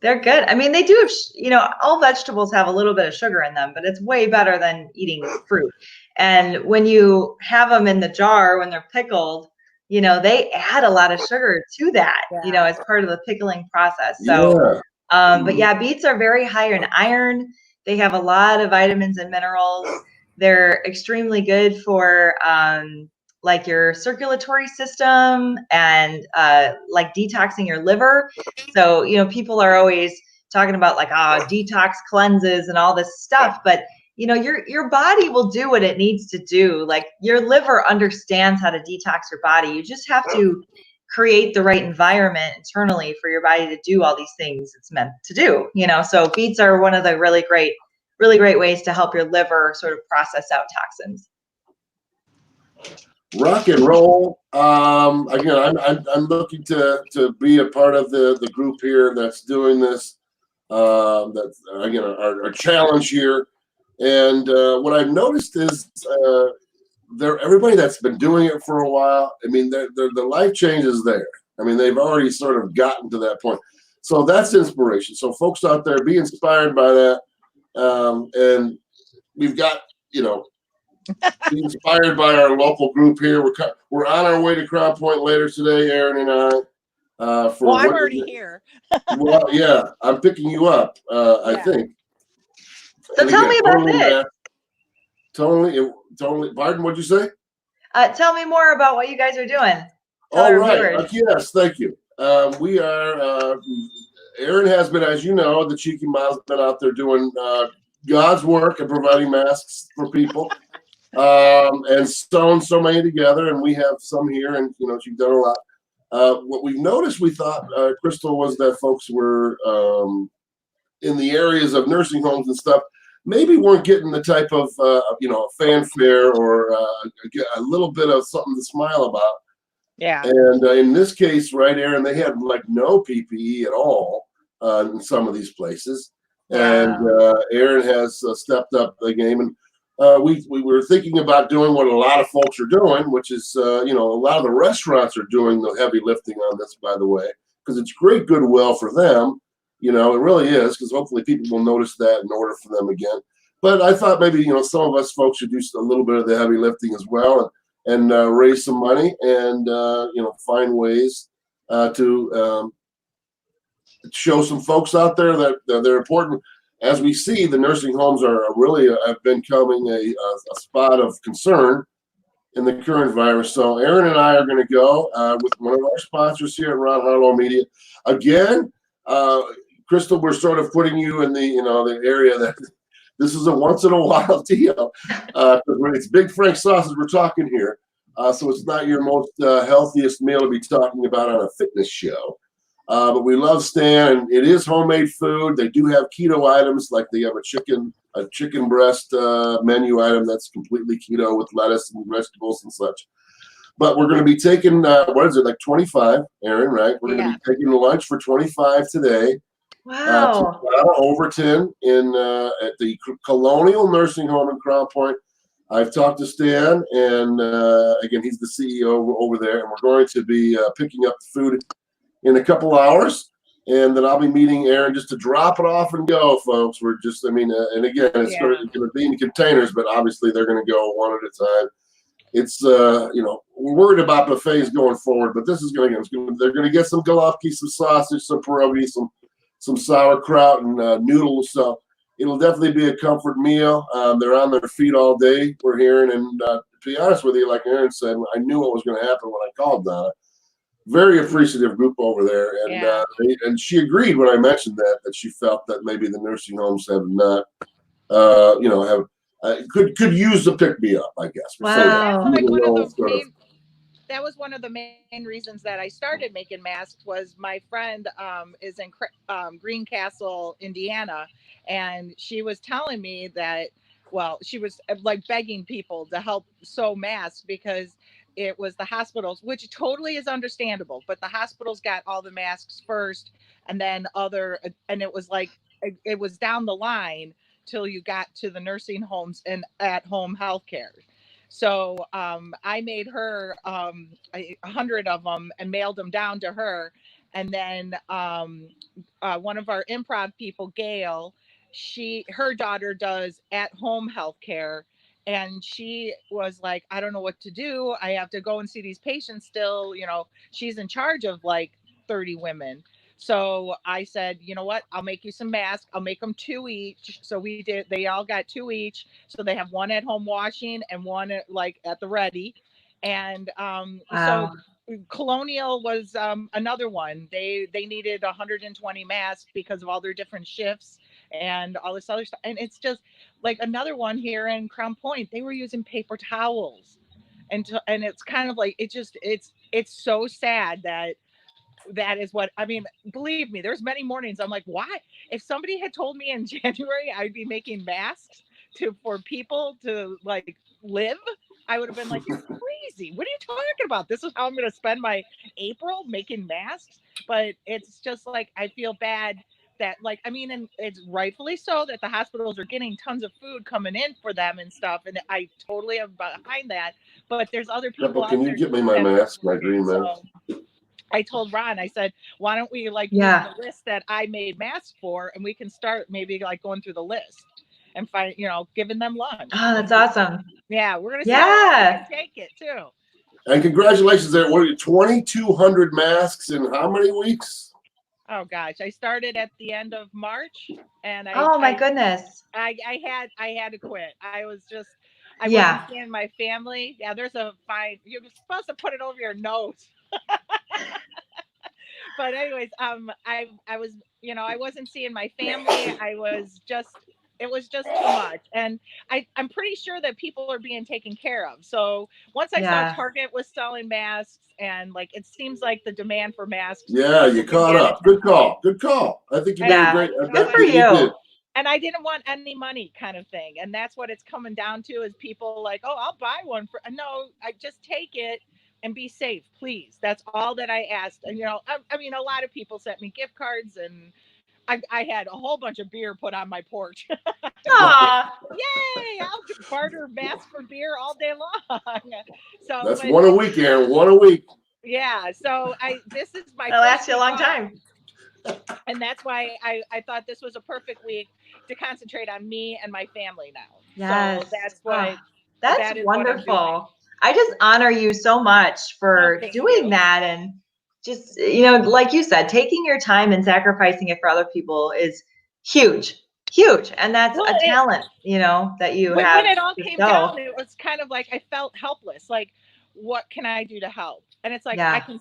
They're good. I mean, they do have, all vegetables have a little bit of sugar in them, but it's way better than eating fruit. And when you have them in the jar, when they're pickled, they add a lot of sugar to that, as part of the pickling process. So, but yeah, beets are very high in iron. They have a lot of vitamins and minerals. They're extremely good for, like your circulatory system and like detoxing your liver. So, people are always talking about like, detox cleanses and all this stuff, but your body will do what it needs to do. Like your liver understands how to detox your body. You just have to create the right environment internally for your body to do all these things it's meant to do. So beets are one of the really great ways to help your liver sort of process out toxins. Rock and roll. Again, I'm looking to be a part of the group here that's doing this. That's again our challenge here. And what I've noticed is everybody that's been doing it for a while, I mean, the life change is there. I mean, they've already sort of gotten to that point. So that's inspiration. So folks out there, be inspired by that. And we've got, be inspired by our local group here. We're on our way to Crown Point later today, Erin and I. I'm already here. Well, yeah, I'm picking you up, I think. So tell me about this. Totally. Pardon, what'd you say? Tell me more about what you guys are doing. All right. Yes, thank you. We are, Erin has been, as you know, the Cheeky Mom's been out there doing God's work and providing masks for people. And sewn so many together, and we have some here, and she's done a lot. What we've noticed, we thought, Krystal, was that folks were in the areas of nursing homes and stuff. maybe weren't getting the type of fanfare or a little bit of something to smile about. Yeah. And in this case, right, Erin, they had like no PPE at all in some of these places. And Erin has stepped up the game. And we were thinking about doing what a lot of folks are doing, which is, a lot of the restaurants are doing the heavy lifting on this, by the way, because it's great goodwill for them. It really is, because hopefully people will notice that and order for them again. But I thought maybe, some of us folks should do a little bit of the heavy lifting as well. And raise some money and find ways to show some folks out there that they're important. As we see, the nursing homes are really have becoming a spot of concern in the current virus. So Erin and I are going to go with one of our sponsors here at Harlow Media. Again, Krystal, we're sort of putting you in the area that this is a once in a while deal. It's Big Frank sausage we're talking here. So it's not your most healthiest meal to be talking about on a fitness show. But we love Stan, and it is homemade food. They do have keto items, like they have a chicken breast menu item that's completely keto with lettuce and vegetables and such. But we're going to be taking, what is it, like 25, Erin, right? We're going to be taking lunch for 25 today. Wow. To Overton at the Colonial Nursing Home in Crown Point. I've talked to Stan, and again, he's the CEO over there, and we're going to be picking up the food in a couple hours, and then I'll be meeting Erin just to drop it off and go, folks. We're just, and again, it's going to be in containers, but obviously they're going to go one at a time. It's, we're worried about buffets going forward, but this is they're going to get some galupki, some sausage, some pierogi, some sauerkraut and noodles. So it'll definitely be a comfort meal. They're on their feet all day, we're hearing. And to be honest with you, like Erin said, I knew what was going to happen when I called Donna. Very appreciative group over there. And and she agreed when I mentioned that she felt that maybe the nursing homes have not, could use the pick me up, I guess. Wow. That was one of the main reasons that I started making masks. Was my friend is in Greencastle, Indiana, and she was telling me that, well, she was like begging people to help sew masks because it was the hospitals, which totally is understandable, but the hospitals got all the masks first, and then and it was like it was down the line till you got to the nursing homes and at-home healthcare. So I made her 100 of them and mailed them down to her. And then one of our improv people, Gail, her daughter does at-home healthcare. And she was like, I don't know what to do. I have to go and see these patients still. She's in charge of like 30 women. So I said, you know what? I'll make you some masks. I'll make them 2 each. So we did. They all got 2 each. So they have one at home washing and one at the ready. And so Colonial was another one. They needed 120 masks because of all their different shifts and all this other stuff. And it's just like another one here in Crown Point. They were using paper towels, and it's kind of like it's so sad that is what I mean. Believe me, there's many mornings I'm like, why? If somebody had told me in January I'd be making masks for people to like live, I would have been like, you're crazy. What are you talking about? This is how I'm going to spend my April making masks. But it's just like, I feel bad that and it's rightfully so that the hospitals are getting tons of food coming in for them and stuff. And I totally am behind that. But there's other people. Can you get me my mask, my green mask? I told Ron, I said, why don't we use the list that I made masks for, and we can start maybe going through the list and find, giving them lunch. Oh, that's awesome. Yeah, we're gonna see how we take it too. And congratulations there. What are you, 2,200 masks in how many weeks? Oh gosh, I started at the end of March, and my goodness, I had to quit. I wasn't seeing my family. Yeah, there's a fine. You're supposed to put it over your nose. But anyways, I was, I wasn't seeing my family. It was just too much. And I'm pretty sure that people are being taken care of. So once I saw Target was selling masks, and it seems like the demand for masks. Yeah, you caught up. Good call. I think you did great. Good for you. And I didn't want any money kind of thing. And that's what it's coming down to is people like, oh, I'll buy one for, no, I just take it and be safe, please. That's all that I asked. And, you know, I mean, a lot of people sent me gift cards and I had a whole bunch of beer put on my porch. Aw. Yay! I'll barter masks for beer all day long. So That's one a week, Erin. One a week. Yeah. So this is my. It'll last you a long time. And that's why I thought this was a perfect week to concentrate on me and my family now. Yes. So that's what. That's wonderful. I just honor you so much for doing that, and just, you know, like you said, taking your time and sacrificing it for other people is huge, and that's a talent, you know, that you have. When it all came down, it was kind of like I felt helpless. Like, what can I do to help? And it's like, I can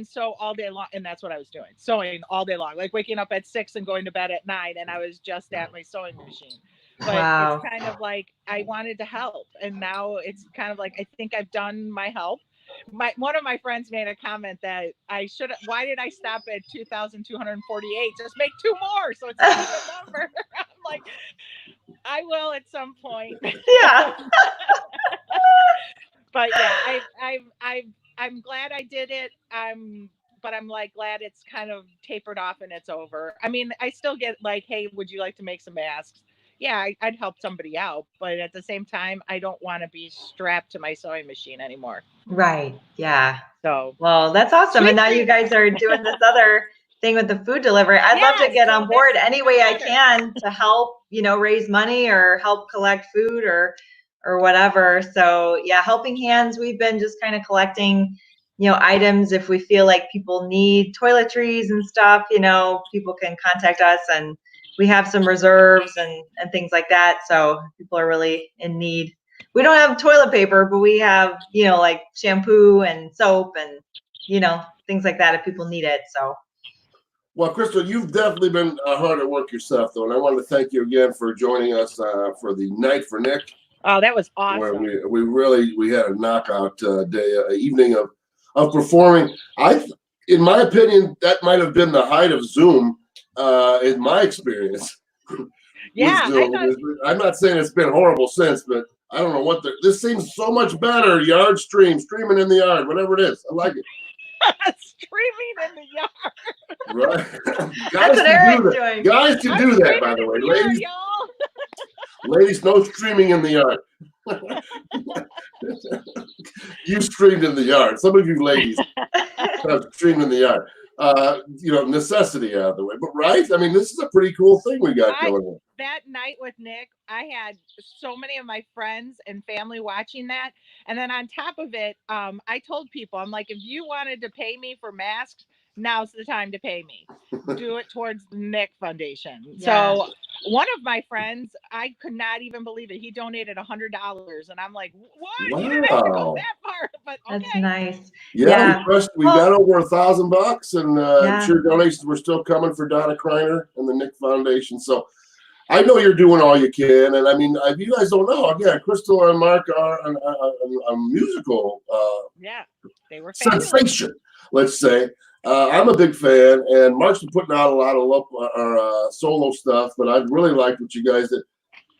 sew all day long. And that's what I was doing, sewing all day long, like waking up at 6 and going to bed at 9. And I was just at my sewing machine. But it's kind of like I wanted to help. And now it's kind of like I think I've done my help. One of my friends made a comment that why did I stop at 2,248? Just make 2 more. So it's a good number. I'm like, I will at some point. Yeah. But yeah, I'm glad I did it. But I'm like glad it's kind of tapered off and it's over. I mean, I still get like, hey, would you like to make some masks? Yeah, I'd help somebody out, but at the same time, I don't want to be strapped to my sewing machine anymore. Right. Yeah. So, well, that's awesome. And now you guys are doing this other thing with the food delivery. I'd love to get on board any way I can to help, you know, raise money or help collect food or whatever. So yeah, helping hands. We've been just kind of collecting, you know, items. If we feel like people need toiletries and stuff, you know, people can contact us, and we have some reserves and things like that. So people are really in need. We don't have toilet paper, but we have, you know, like shampoo and soap and, you know, things like that if people need it. So. Well, Krystal, you've definitely been hard at work yourself, though, and I want to thank you again for joining us for the Night for Nick. Oh, that was awesome. Where we had a knockout evening of performing. In my opinion, that might have been the height of Zoom in my experience. Yeah, I'm not saying it's been horrible since, but I don't know what this seems so much better. Yard streaming in the yard, whatever it is. I like it. Streaming in the yard. Right. That's what Erin's doing. Guys can do that, by the way. Ladies, ladies, no streaming in the yard. You streamed in the yard. Some of you ladies have streamed in the yard. You know, necessity out of the way. But right? I mean, this is a pretty cool thing we got going on. That night with Nick, I had so many of my friends and family watching that. And then on top of it, I told people, I'm like, if you wanted to pay me for masks, now's the time to pay me. Do it towards the Nick Foundation. Yeah. So one of my friends, I could not even believe it. He donated $100, and I'm like, "What? Wow. You didn't have to go that far." But okay. That's nice. Yeah. We got over $1,000, and I'm sure donations were still coming for Donna Kreiner and the Nick Foundation. So I know you're doing all you can, and I mean, if you guys don't know, again, Krystal and Mark are a musical they were sensation, let's say. I'm a big fan, and Mark's been putting out a lot of solo stuff, but I really like what you guys did.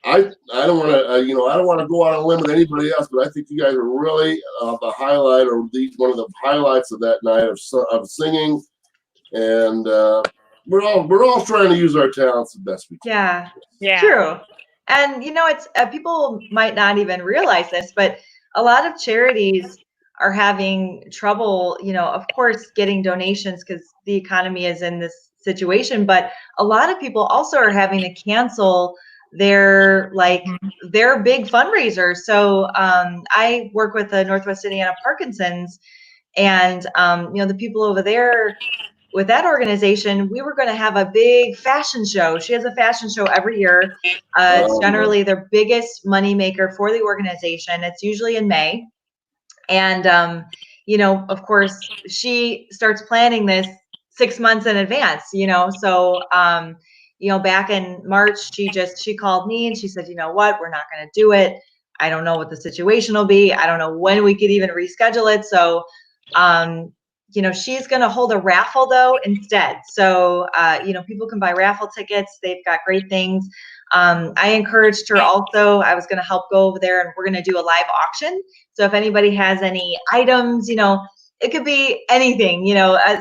I don't want to I don't want to go out on a limb with anybody else, but I think you guys are really the highlight, or one of the highlights of that night of singing, and we're all trying to use our talents the best we can. Yeah, true. And you know, it's people might not even realize this, but a lot of charities are having trouble, you know, of course, getting donations because the economy is in this situation. But a lot of people also are having to cancel their big fundraisers. So I work with the Northwest Indiana Parkinsons, and you know, the people over there with that organization, we were going to have a big fashion show. She has a fashion show every year. It's generally their biggest money maker for the organization. It's usually in May. And, you know, of course, she starts planning this 6 months in advance, you know. So, you know, back in March, she called me and she said, you know what, we're not going to do it. I don't know what the situation will be. I don't know when we could even reschedule it. So she's going to hold a raffle though instead. So, people can buy raffle tickets. They've got great things. I encouraged her also. I was going to help go over there, and we're going to do a live auction. So if anybody has any items, it could be anything.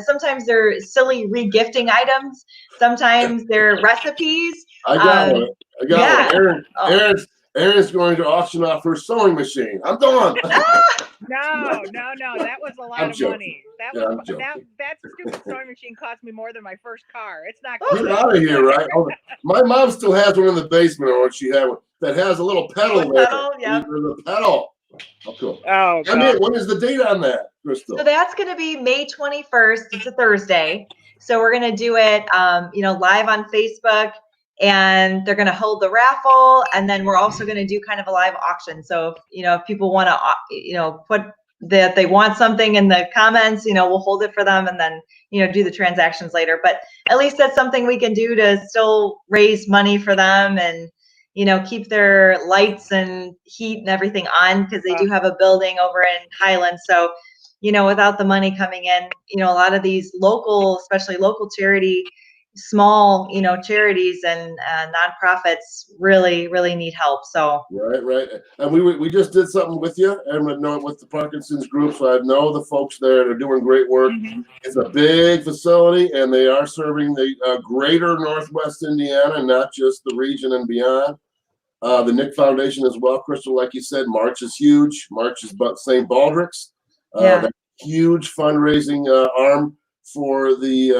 Sometimes they're silly regifting items. Sometimes they're recipes. I got one. Erin, Oh. Erin's going to auction off her sewing machine. I'm done. No. That was a lot of money. That stupid sewing machine cost me more than my first car. It's not good. Get out of here, right? My mom still has one in the basement, or she had one that has a little pedal there. Yeah. The pedal. Oh, cool. Oh, when is the date on that, Krystal? So that's going to be May 21st. It's a Thursday. So we're going to do it, live on Facebook, and they're going to hold the raffle. And then we're also going to do kind of a live auction. So, if people want to, put that they want something in the comments, we'll hold it for them, and then, do the transactions later. But at least that's something we can do to still raise money for them and, keep their lights and heat and everything on, because they do have a building over in Highland. So, without the money coming in, a lot of these local, especially local small, charities and nonprofits really, really need help. So right. And we just did something with you, and with the Parkinsons Group. So I know the folks there. They're doing great work. Mm-hmm. It's a big facility, and they are serving the greater Northwest Indiana, not just the region and beyond. The Nick Foundation as well, Krystal, like you said, March is huge. March is about St. Baldrick's. That huge fundraising arm for the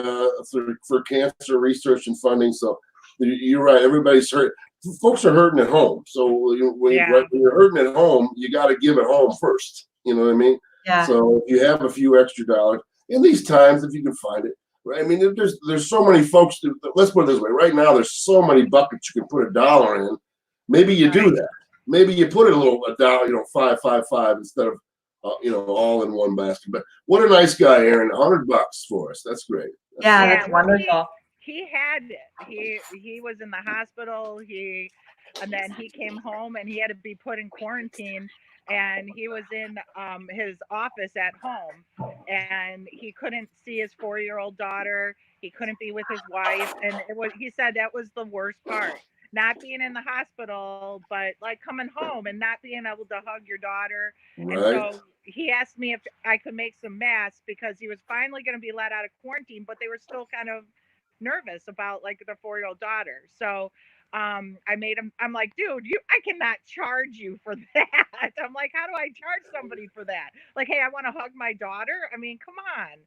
for cancer research and funding. So you're right. Everybody's hurt. Folks are hurting at home. So when you're hurting at home, you got to give at home first. You know what I mean? Yeah. So if you have a few extra dollars in these times, if you can find it, right? I mean, there's so many folks. Let's put it this way. Right now, there's so many buckets you can put $1 in. Maybe you do that. Maybe you put it $1, $5 instead of all in one basket. But what a nice guy, Erin. $100 for us. That's great. That's wonderful. He had it. He was in the hospital. And then he came home, and he had to be put in quarantine. And he was in his office at home, and he couldn't see his 4-year-old daughter. He couldn't be with his wife, and he said that was the worst part. Not being in the hospital, but like coming home and not being able to hug your daughter. Right. And so he asked me if I could make some masks, because he was finally going to be let out of quarantine, but they were still kind of nervous about like the 4-year-old daughter. So I made him, I'm like, dude, I cannot charge you for that. I'm like, how do I charge somebody for that? Like, hey, I want to hug my daughter. I mean, come on.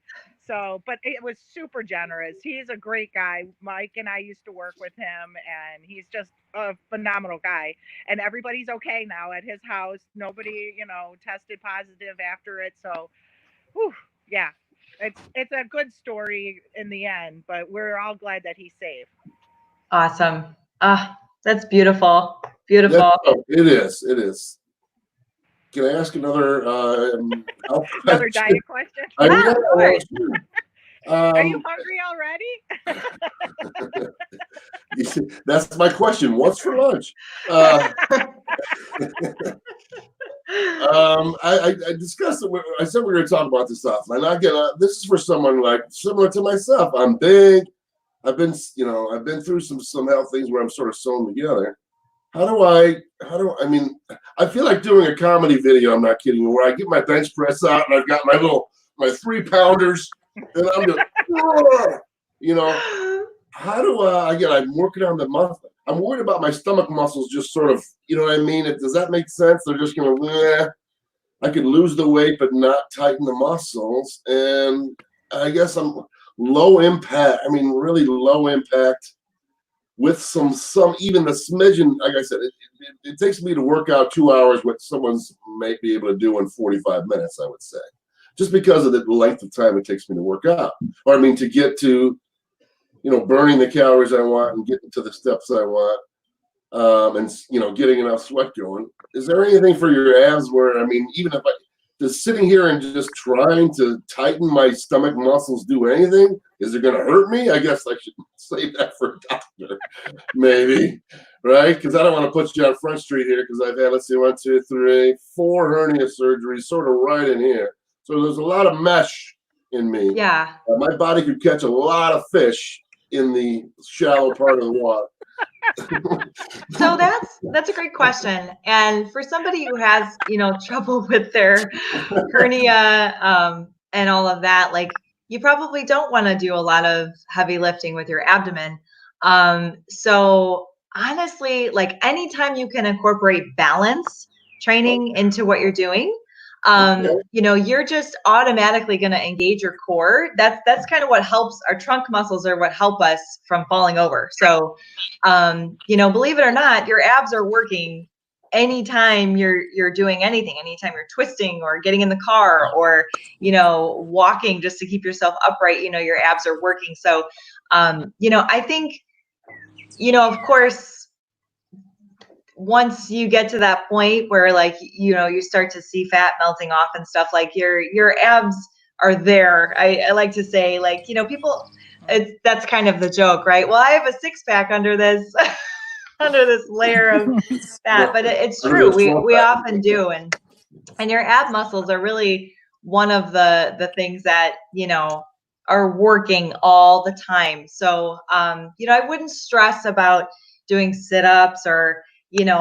So, but it was super generous. He's a great guy. Mike and I used to work with him, and he's just a phenomenal guy. And everybody's okay now at his house. Nobody, tested positive after it. So, yeah, it's a good story in the end, but we're all glad that he's safe. Awesome. That's beautiful. Beautiful. It is. Can I ask another another diet question? Yeah, of course. Are you hungry already? That's my question. What's for lunch? I discussed it. I said we were going to talk about this offline. And again, this is for someone like similar to myself. I'm big. I've been through some health things where I'm sort of sewn together. I feel like doing a comedy video. I'm not kidding. Where I get my bench press out and I've got my 3-pounders, and I'm just, how do I'm working on the muscle. I'm worried about my stomach muscles just sort of, you know what I mean? Does that make sense? They're just going to, I could lose the weight, but not tighten the muscles. And I guess I'm low impact. I mean, really low impact with some even the smidgen. Like I said, it takes me to work out 2 hours what someone's might be able to do in 45 minutes, I would say, just because of the length of time it takes me to work out. Or I mean, to get to, burning the calories I want and getting to the steps I want, and getting enough sweat going. Is there anything for your abs where, I mean, even if just sitting here and just trying to tighten my stomach muscles do anything? Is it going to hurt me? I guess I should save that for a doctor, maybe, right? Because I don't want to put you on Front Street here, because I've had, 1, 2, 3, 4 hernia surgeries sort of right in here. So there's a lot of mesh in me. Yeah. My body could catch a lot of fish in the shallow part of the water. So that's a great question. And for somebody who has, trouble with their hernia and all of that, like you probably don't want to do a lot of heavy lifting with your abdomen. So honestly, like anytime you can incorporate balance training into what you're doing, you're just automatically going to engage your core. That's kind of what helps. Our trunk muscles are what help us from falling over. So, believe it or not, your abs are working anytime you're doing anything, anytime you're twisting or getting in the car or, walking just to keep yourself upright, your abs are working. So, I think, of course, once you get to that point where like, you start to see fat melting off and stuff, like your abs are there. I like to say, like, people, that's kind of the joke, right? Well, I have a 6-pack under this layer of fat, but it's true. We often do. And your ab muscles are really one of the things that, are working all the time. So, I wouldn't stress about doing sit-ups or,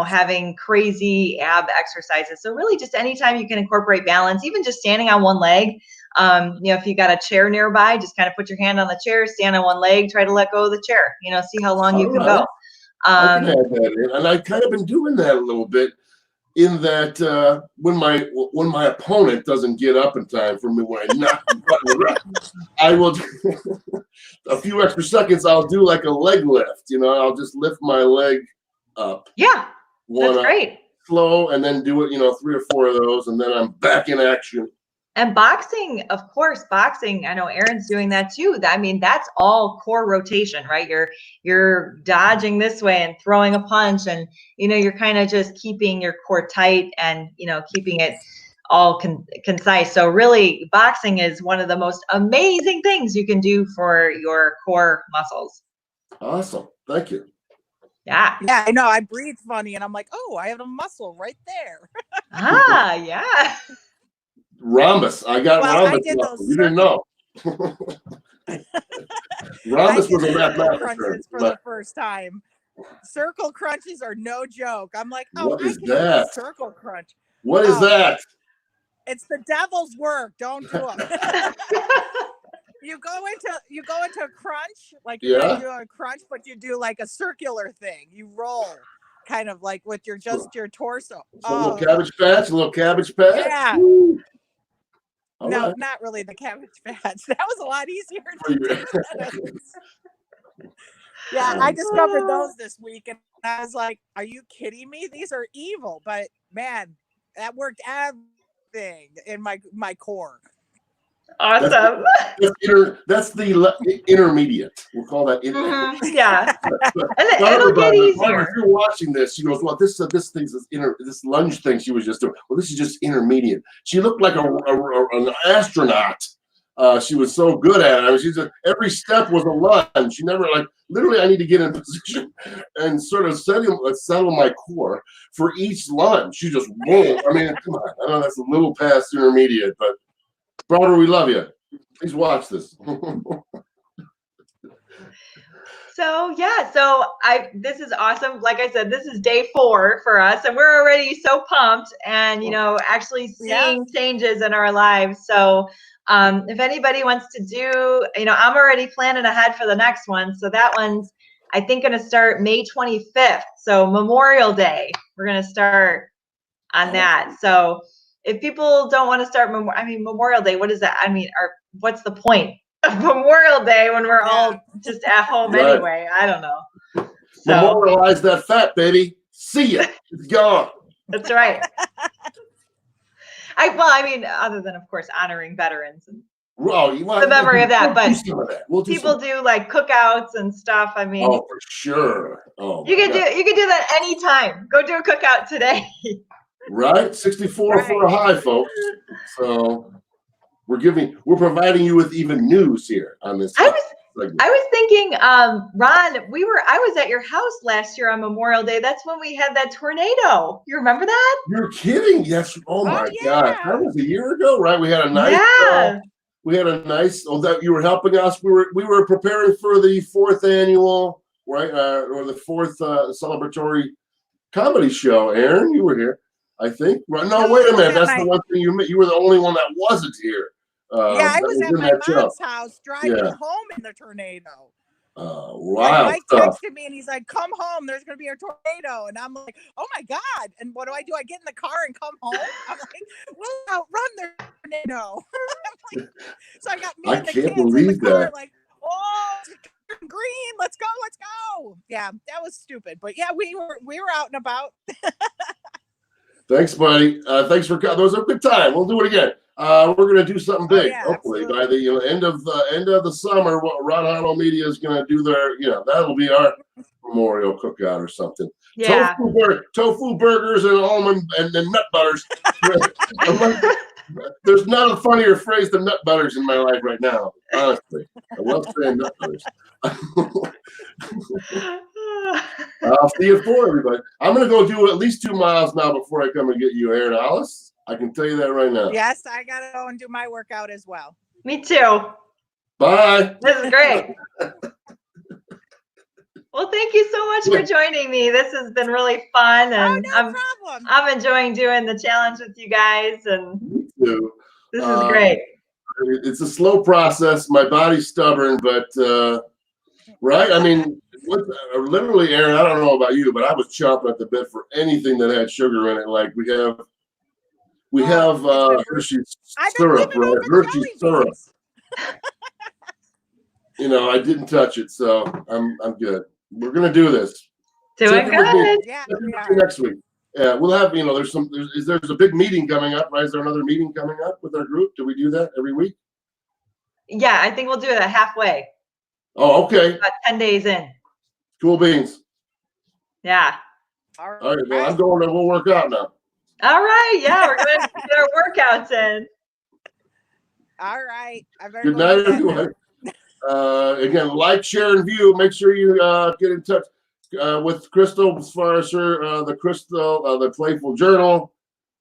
having crazy ab exercises. So really just anytime you can incorporate balance, even just standing on one leg, if you got a chair nearby, just kind of put your hand on the chair, stand on one leg, try to let go of the chair, see how long you can go. I can add that in. And I've kind of been doing that a little bit in that when my opponent doesn't get up in time for me, when I knock the button around, I will a few extra seconds, I'll do like a leg lift, I'll just lift my leg up. Yeah, that's great. Slow, and then do it, 3 or 4 of those, and then I'm back in action. And boxing, of course, I know Erin's doing that too. I mean, that's all core rotation, right? You're dodging this way and throwing a punch, and you're kind of just keeping your core tight and keeping it all concise. So really, boxing is one of the most amazing things you can do for your core muscles. Awesome, thank you. Yeah. Yeah, I know. I breathe funny, and I'm like, oh, I have a muscle right there. Yeah. Rhombus. I got rhombus. I did those you didn't know. Rhombus was a mathematical crunches for the first time. Circle crunches are no joke. I'm like, what is that? Circle crunch. What is that? It's the devil's work. Don't do them. You go into a crunch, like you're gonna do a crunch, but you do like a circular thing. You roll, kind of like with your torso. So a little cabbage patch, Yeah. Woo. No, right. Not really the cabbage patch. That was a lot easier. Yeah, I discovered those this week, and I was like, "Are you kidding me? These are evil." But man, that worked everything in my core. Awesome. That's the intermediate. We'll call that intermediate. Mm-hmm. Yeah. It'll get easier. If you're watching this, she goes, well, this thing's this lunge thing she was just doing. Well, this is just intermediate. She looked like an astronaut. She was so good at it. I mean, she's every step was a lunge. She never literally. I need to get in position and sort of settle my core for each lunge. She just whoa. I mean, come on. I know that's a little past intermediate, but. Brother, we love you. Please watch this. So this is awesome. Like I said, this is day 4 for us, and we're already so pumped and actually seeing changes in our lives. So if anybody wants to do, I'm already planning ahead for the next one. So that one's, I think, going to start May 25th. So Memorial Day, we're going to start on that. So if people don't want to start Memorial Day, what is that? I mean, what's the point of Memorial Day when we're all just at home anyway? I don't know. So, memorialize that fat, baby. See ya. It's gone. That's right. Other than, of course, honoring veterans and the memory of that, but people do like cookouts and stuff. I mean, for sure. You can do that anytime. Go do a cookout today. Right, 64 for a high, folks. So we're providing you with even news here on this. I was thinking, Ron, I was at your house last year on Memorial Day. That's when we had that tornado. You remember that? You're kidding? Yes. Oh my God, that was a year ago, right? We had a nice. we had a nice. Oh, that you were helping us. We were preparing for the 4th annual, right, or the 4th celebratory comedy show. Erin, you were here, I think. Right? No, wait a minute. That's the one thing you were the only one that wasn't here. Yeah, I was at my mom's house driving home in the tornado. Wow. Like Mike texted me and he's like, "Come home. There's gonna be a tornado." And I'm like, "Oh my god!" And what do? I get in the car and come home. I'm like, "Well, outrun the tornado." Like, so I got me and the kids in the car, like, "Oh, it's green. Let's go, let's go." Yeah, that was stupid, but yeah, we were out and about. Thanks, buddy. Thanks for coming. That was a good time. We'll do it again. We're going to do something big. Hopefully, by the end of the summer, Ron Harlow Media is going to do their. That'll be our memorial cookout or something. Yeah. Tofu burgers and almond and nut butters. There's not a funnier phrase than nut butters in my life right now. Honestly, I love saying nut butters. I'll see you for everybody. I'm going to go do at least 2 miles now before I come and get you, Erin. Ollis. I can tell you that right now. Yes, I got to go and do my workout as well. Me too. Bye. This is great. Well, thank you so much for joining me. This has been really fun, and no problem. I'm enjoying doing the challenge with you guys, and me too. This is great. It's a slow process. My body's stubborn, but right. I mean, literally, Erin. I don't know about you, but I was chomping at the bit for anything that had sugar in it. Like we have Hershey's syrup, right? Hershey's syrup. I didn't touch it, so I'm good. We're gonna do this. Doing good. Yeah, next week. Yeah, we'll have. There's a big meeting coming up, right? Is there another meeting coming up with our group? Do we do that every week? Yeah, I think we'll do it halfway. Oh, okay. About 10 days in. Cool beans. Yeah. All right. Well, I'm going to go work out now. All right. Yeah, we're going to get our workouts in. All right. Good night, everyone. Again, like, share, and view. Make sure you get in touch with Krystal as far as her the Krystal, the Playful Journal,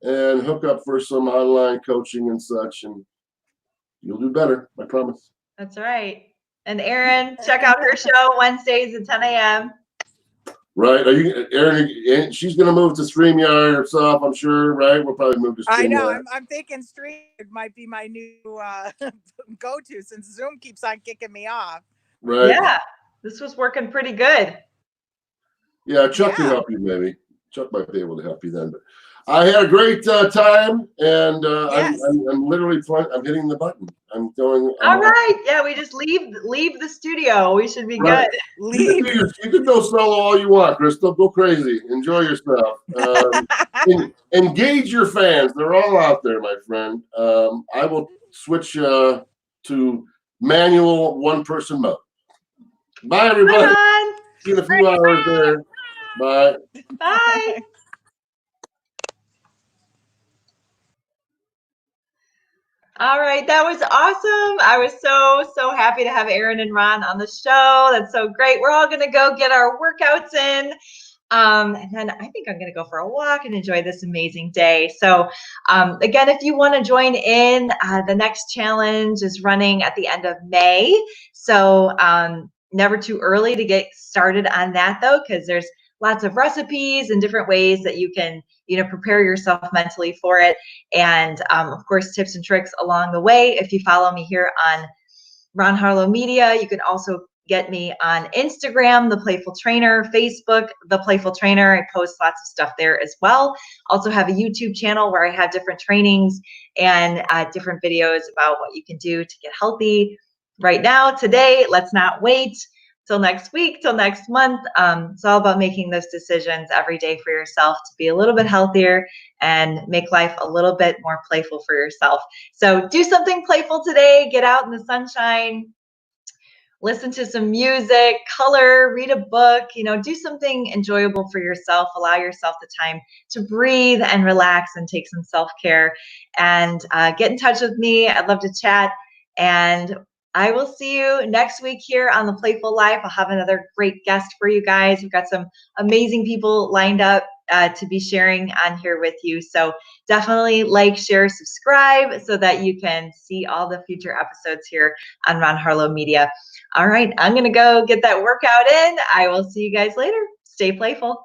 and hook up for some online coaching and such, and you'll do better. I promise. That's right. And Erin, check out her show Wednesdays at 10 a.m. Right? Are you, Erin? She's going to move to StreamYard herself, I'm sure. Right? We'll probably move to StreamYard. I know. I'm thinking Stream might be my new go-to since Zoom keeps on kicking me off. Right. Yeah, this was working pretty good. Yeah, Chuck can help you, maybe. Chuck might be able to help you then. But I had a great time, and I'm literally I'm hitting the button. I'm going. All right. Yeah, we just leave the studio. We should be good. Leave. You can go solo all you want, Krystal. Go crazy. Enjoy yourself. Engage your fans. They're all out there, my friend. I will switch to manual one-person mode. Bye, everybody. See you in a few hours there. Bye. Bye. All right, that was awesome. I was so happy to have Erin and Ron on the show. That's so great. We're all gonna go get our workouts in. And then I think I'm gonna go for a walk and enjoy this amazing day. So again, if you want to join in, the next challenge is running at the end of May. So never too early to get started on that though, because there's lots of recipes and different ways that you can, prepare yourself mentally for it. And of course, tips and tricks along the way. If you follow me here on Ron Harlow Media, you can also get me on Instagram, The Playful Trainer, Facebook, The Playful Trainer. I post lots of stuff there as well. Also have a YouTube channel where I have different trainings and different videos about what you can do to get healthy right now, today. Let's not wait till next week, till next month. It's all about making those decisions every day for yourself to be a little bit healthier and make life a little bit more playful for yourself. So do something playful today. Get out in the sunshine. Listen to some music, color, read a book, do something enjoyable for yourself. Allow yourself the time to breathe and relax and take some self-care, and get in touch with me. I'd love to chat, and I will see you next week here on The Playful Life. I'll have another great guest for you guys. We've got some amazing people lined up to be sharing on here with you. So definitely like, share, subscribe so that you can see all the future episodes here on Ron Harlow Media. All right, I'm going to go get that workout in. I will see you guys later. Stay playful.